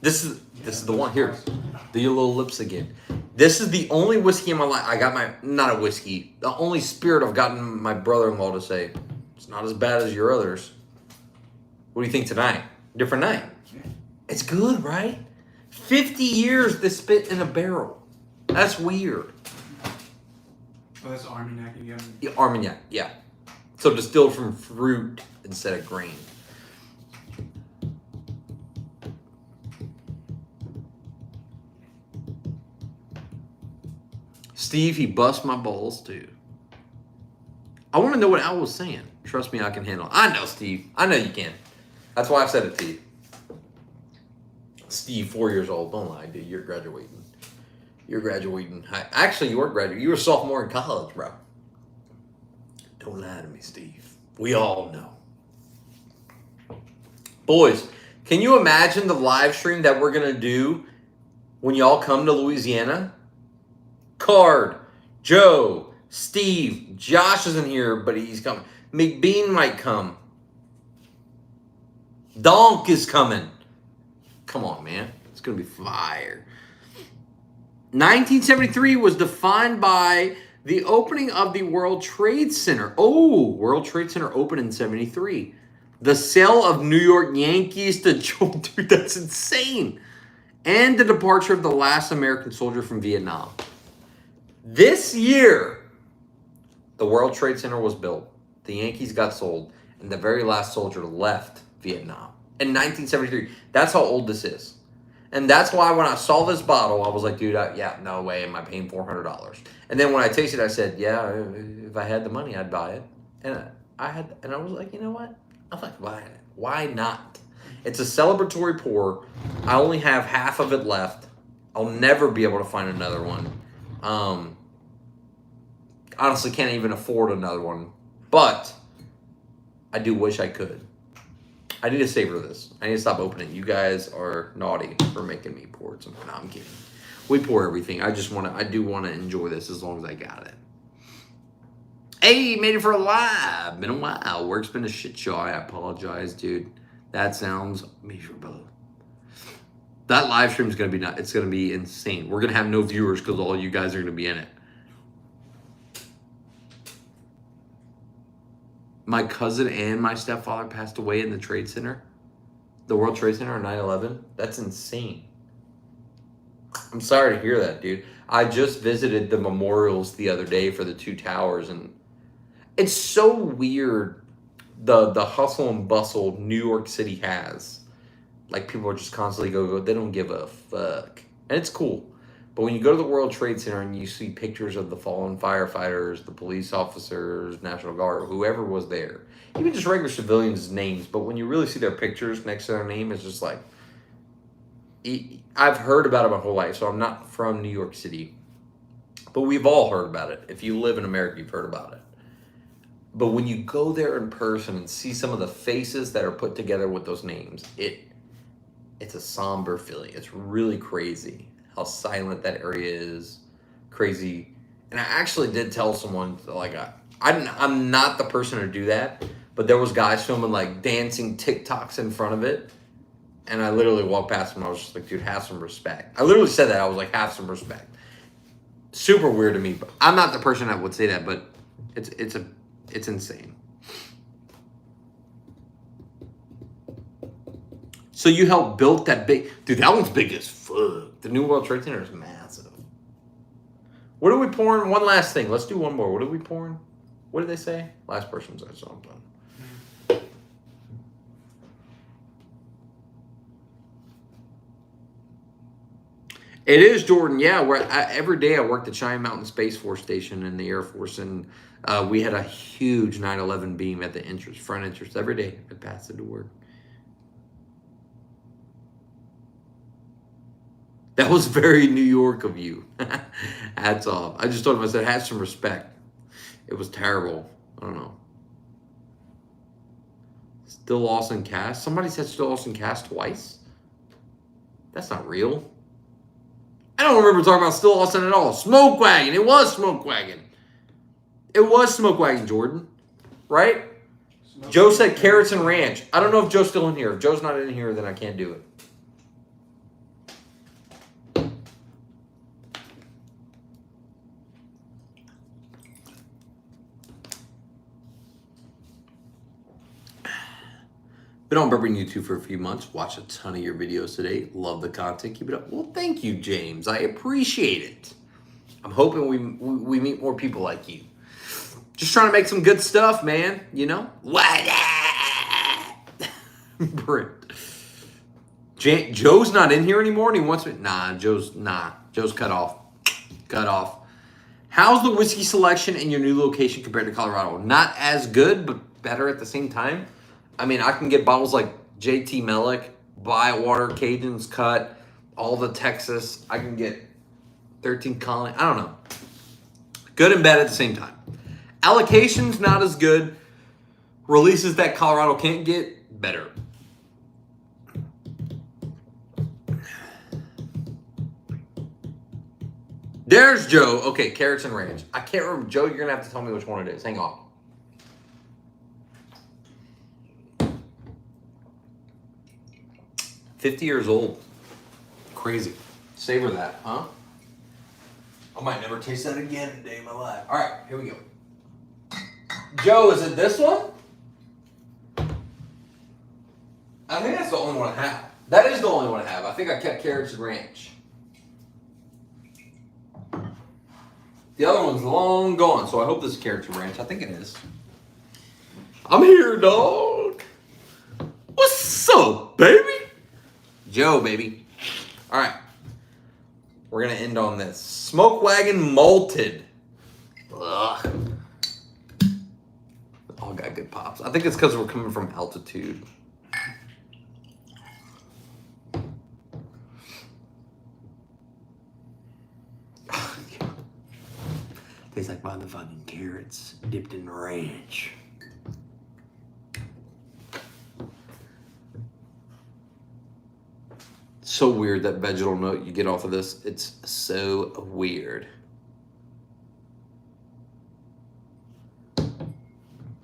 Speaker 1: This is the one here. Do your little lips again. This is the only whiskey in my life. I got not a whiskey. The only spirit I've gotten my brother-in-law to say, it's not as bad as your others. What do you think tonight? Different night. It's good, right? 50 years this spit in a barrel. That's weird.
Speaker 2: Oh, that's Armagnac again.
Speaker 1: Yeah, Armagnac, yeah. So distilled from fruit instead of grain. Steve, he bust my balls too. I want to know what Al was saying. Trust me, I can handle it. I know, Steve. I know you can. That's why I said it to you. Steve, 4 years old. Don't lie, dude. You're graduating. You're graduating. Actually, you weren't graduating. You were a sophomore in college, bro. Don't lie to me, Steve. We all know. Boys, can you imagine the live stream that we're going to do when y'all come to Louisiana? Card, Joe, Steve, Josh isn't here, but he's coming. McBean might come. Donk is coming. Come on, man. It's going to be fire. 1973 was defined by the opening of the World Trade Center. Oh, World Trade Center opened in 73. The sale of New York Yankees to Joe. Dude, that's insane. And the departure of the last American soldier from Vietnam. This year, the World Trade Center was built. The Yankees got sold. And the very last soldier left Vietnam. In 1973. That's how old this is. And that's why when I saw this bottle, I was like, dude, no way am I paying $400. And then when I tasted it, I said, yeah, if I had the money, I'd buy it. And I was like, you know what? I'm like buying it. Why not? It's a celebratory pour. I only have half of it left. I'll never be able to find another one. Honestly, can't even afford another one. But I do wish I could. I need to savor this. I need to stop opening. You guys are naughty for making me pour it. No, I'm kidding. We pour everything. I do want to enjoy this as long as I got it. Hey, made it for a live. Been a while. Work's been a shit show. I apologize, dude. That sounds miserable. That live stream is going to be it's going to be insane. We're going to have no viewers because all you guys are going to be in it. My cousin and my stepfather passed away in the Trade Center. The World Trade Center on 9/11. That's insane. I'm sorry to hear that, dude. I just visited the memorials the other day for the two towers, and it's so weird the hustle and bustle New York City has. Like, people are just constantly go. They don't give a fuck. And it's cool. But when you go to the World Trade Center and you see pictures of the fallen firefighters, the police officers, National Guard, whoever was there, even just regular civilians' names, but when you really see their pictures next to their name, it's just like, I've heard about it my whole life, so I'm not from New York City. But we've all heard about it. If you live in America, you've heard about it. But when you go there in person and see some of the faces that are put together with those names, it's a somber feeling. It's really crazy how silent that area is. Crazy. And I actually did tell someone, like, I'm not the person to do that, but there was guys filming, like, dancing TikToks in front of it. And I literally walked past them. I was just like, dude, have some respect. I literally said that. I was like, have some respect. Super weird to me. But I'm not the person that would say that, but it's insane. So you helped build that big... Dude, that one's big as fuck. The new World Trade Center is massive. What are we pouring? One last thing. Let's do one more. What are we pouring? What did they say? Last person said something. It is, Jordan. Yeah, every day I worked at Cheyenne Mountain Space Force Station in the Air Force, and we had a huge 9/11 beam at the front entrance. Every day I passed it to work. That was very New York of you. Hats off. I just told him, I said, have some respect. It was terrible. I don't know. Still lost in cast? Somebody said still lost in cast twice? That's not real. I don't remember talking about Still Austin at all. Smoke Wagon. It was Smoke Wagon. It was Smoke Wagon, Jordan. Right? Joe said carrots and ranch. I don't know if Joe's still in here. If Joe's not in here, then I can't do it. Been on Bourbon YouTube for a few months. Watched a ton of your videos today. Love the content. Keep it up. Well, thank you, James. I appreciate it. I'm hoping we meet more people like you. Just trying to make some good stuff, man. You know? What? Brent. Joe's not in here anymore and he wants me. Joe's cut off. Cut off. How's the whiskey selection in your new location compared to Colorado? Not as good, but better at the same time. I mean, I can get bottles like JT Mellick, Bywater, Cajun's Cut, all the Texas. I can get 13 Colony. I don't know. Good and bad at the same time. Allocations not as good. Releases that Colorado can't get, better. There's Joe. Okay, carrots and ranch. I can't remember. Joe, you're going to have to tell me which one it is. Hang on. $50 years old. Crazy. Savor that, huh? I might never taste that again in a day of my life. All right, here we go. Joe, is it this one? I think that's the only one I have. That is the only one I have. I think I kept carrots and ranch. The other one's long gone, so I hope this is carrots and ranch. I think it is. I'm here, dog. What's up, baby? Joe, baby. All right. We're going to end on this. Smoke Wagon Malted. Ugh. All got good pops. I think it's because we're coming from altitude. Tastes like motherfucking carrots dipped in ranch. So weird, that vegetal note you get off of this. It's so weird.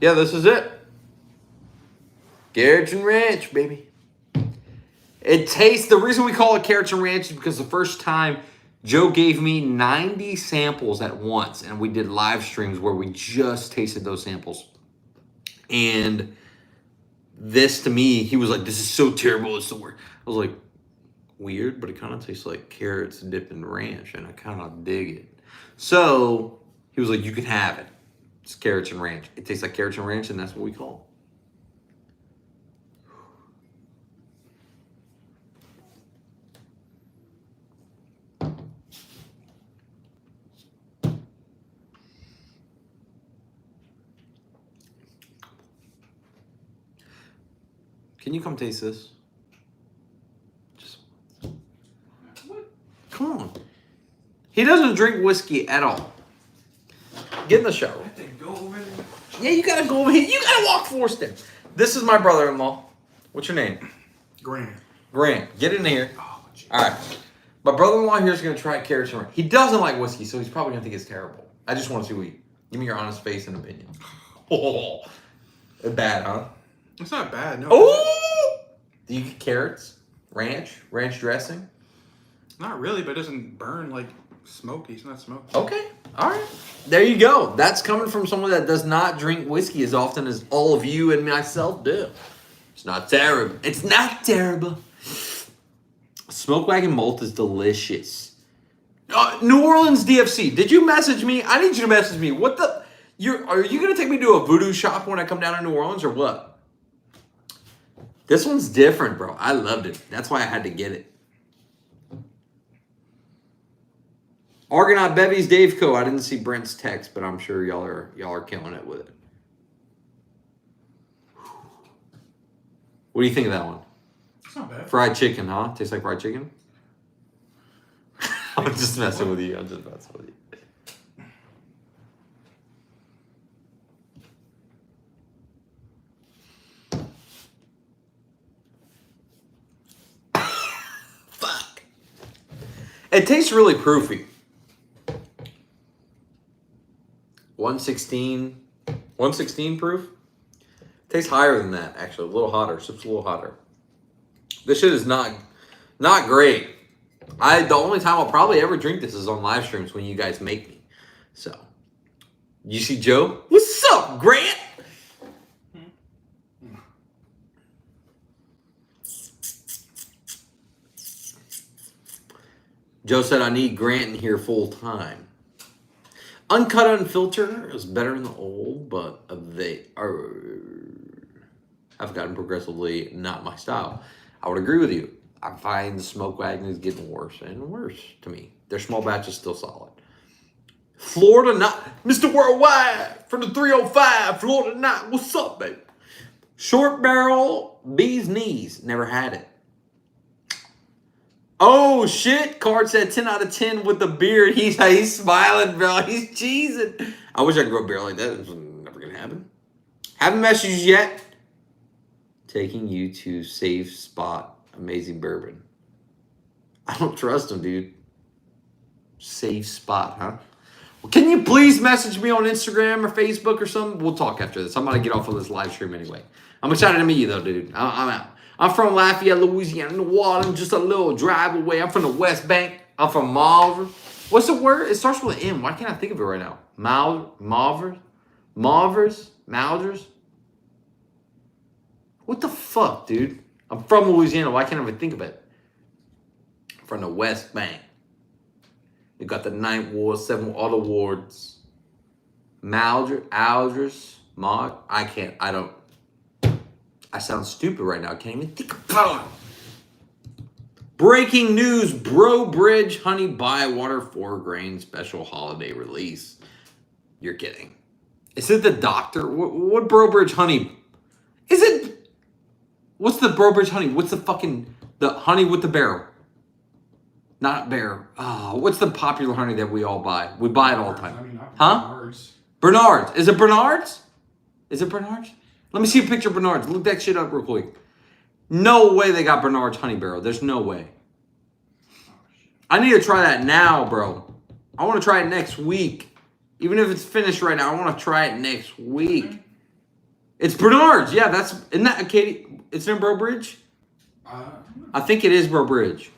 Speaker 1: Yeah, this is it. Carrots and ranch, baby. It tastes, the reason we call it carrots and ranch is because the first time Joe gave me 90 samples at once, and we did live streams where we just tasted those samples. And this, to me, he was like, this is so terrible, it's the worst. I was like, weird, but it kind of tastes like carrots dipped in ranch, and I kind of dig it. So he was like, you can have it. It's carrots and ranch. It tastes like carrots and ranch, and that's what we call it. Can you come taste this? Just what? Come on. He doesn't drink whiskey at all. Get in the shower.
Speaker 2: I think go over there.
Speaker 1: Yeah, you gotta go over here. You gotta walk 4 steps. This is my brother-in-law. What's your name?
Speaker 2: Grant.
Speaker 1: Grant. Get in here.
Speaker 2: Oh,
Speaker 1: all right. My brother-in-law here is gonna try carrots and ranch. He doesn't like whiskey, so he's probably gonna think it's terrible. I just want to see what you. Give me your honest face and opinion. Oh, bad, huh?
Speaker 2: It's not bad, no.
Speaker 1: Oh! Do you get carrots? Ranch dressing?
Speaker 2: Not really, but it doesn't burn like smoky. It's not smoky.
Speaker 1: Okay. All right. There you go. That's coming from someone that does not drink whiskey as often as all of you and myself do. It's not terrible. It's not terrible. Smoke Wagon Malt is delicious. New Orleans DFC. Did you message me? I need you to message me. What the? Are you going to take me to a voodoo shop when I come down to New Orleans or what? This one's different, bro. I loved it. That's why I had to get it. Argonaut Bevies, Dave Co. I didn't see Brent's text, but I'm sure y'all are killing it with it. What do you think of that one?
Speaker 2: It's not bad.
Speaker 1: Fried chicken, huh? Tastes like fried chicken? I'm just messing with you. It tastes really proofy. 116 proof. Tastes higher than that, actually. A little hotter. Sips a little hotter. This shit is not great. The only time I'll probably ever drink this is on live streams when you guys make me. So, you see Joe? What's up, Grant? Joe said I need Grant in here full time. Uncut Unfiltered is better than the old, but they have gotten progressively not my style. I would agree with you. I find the Smoke Wagon is getting worse and worse to me. Their small batch is still solid. Florida Knot, Mr. Worldwide from the 305, Florida Knot. What's up, baby? Short Barrel, Bee's Knees. Never had it. Oh, shit. Card said 10 out of 10 with the beard. He's smiling, bro. He's cheesing. I wish I could grow a beard like that. It's never going to happen. Haven't messaged yet. Taking you to safe spot. Amazing bourbon. I don't trust him, dude. Safe spot, huh? Well, can you please message me on Instagram or Facebook or something? We'll talk after this. I'm going to get off of this live stream anyway. I'm excited to meet you, though, dude. I'm out. I'm from Lafayette, Louisiana, New Orleans, just a little drive away. I'm from the West Bank. I'm from Malvern. What's the word? It starts with an M. Why can't I think of it right now? Malvers? What the fuck, dude? I'm from Louisiana. Why can't I even think of it? I'm from the West Bank. You got the 9th Ward, 7th Auto Wards. Alders, Maud. I sound stupid right now. I can't even think about it. Breaking news. Bro Bridge Honey Bywater 4 grain special holiday release. You're kidding. Is it the doctor? What Bro Bridge Honey? Is it? What's the Bro Bridge Honey? What's the honey with the barrel? Not bear. Oh, what's the popular honey that we all buy? We buy it all the time. Bernard's. Bernard's. Is it Bernard's? Let me see a picture of Bernard's. Look that shit up real quick. No way they got Bernard's Honey Barrel. There's no way. I need to try that now, bro. I want to try it next week. Even if it's finished right now, I want to try it next week. It's Bernard's. Yeah, isn't that Katie? It's in Bro Bridge? I think it is Bro Bridge.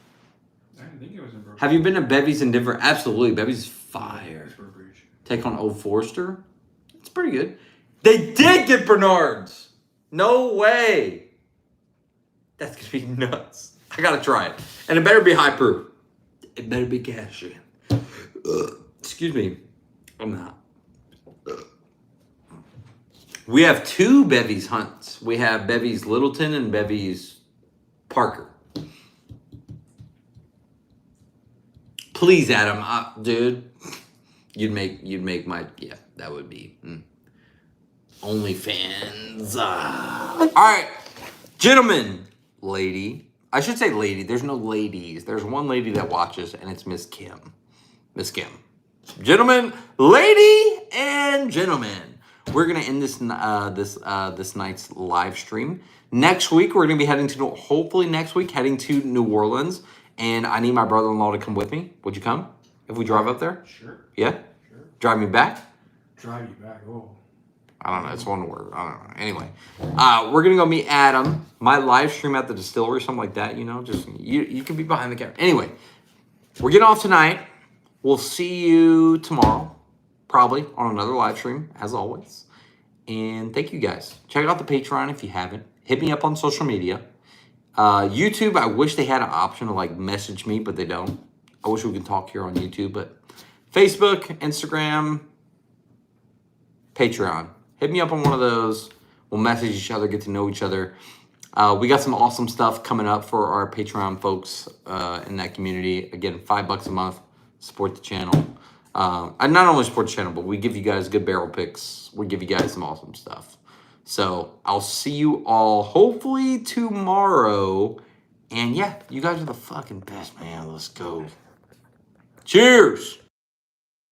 Speaker 2: I didn't think it was in Bro Bridge.
Speaker 1: Have you been to Bevy's in Denver? Absolutely. Bevy's is fire.
Speaker 2: It's Bro Bridge.
Speaker 1: Take on Old Forester. It's pretty good. They did get Bernard's. No way. That's going to be nuts. I got to try it. And it better be high proof. It better be cash in. Excuse me. I'm not. We have 2 Bevy's hunts. We have Bevy's Littleton and Bevy's Parker. Please, Adam. Dude. You'd make my... Yeah, that would be... OnlyFans. All right. Gentlemen. Lady. I should say lady. There's no ladies. There's one lady that watches, and it's Miss Kim. Miss Kim. Gentlemen, lady, and gentlemen. We're going to end this night's live stream. Next week, we're going to be heading to New Orleans. And I need my brother-in-law to come with me. Would you come if we drive up there?
Speaker 2: Sure.
Speaker 1: Yeah?
Speaker 2: Sure.
Speaker 1: Drive me back?
Speaker 2: Drive you back. Oh.
Speaker 1: I don't know. It's one word. I don't know. Anyway, we're going to go meet Adam. My live stream at the Distillery, something like that, Just, you can be behind the camera. Anyway, we're getting off tonight. We'll see you tomorrow, probably, on another live stream, as always. And thank you guys. Check out the Patreon if you haven't. Hit me up on social media. YouTube, I wish they had an option to, message me, but they don't. I wish we could talk here on YouTube, but Facebook, Instagram, Patreon. Hit me up on one of those. We'll message each other, get to know each other. We got some awesome stuff coming up for our Patreon folks in that community. Again, $5 a month. Support the channel. And not only support the channel, but we give you guys good barrel picks. We give you guys some awesome stuff. So I'll see you all hopefully tomorrow. And yeah, you guys are the fucking best, man. Let's go. Cheers.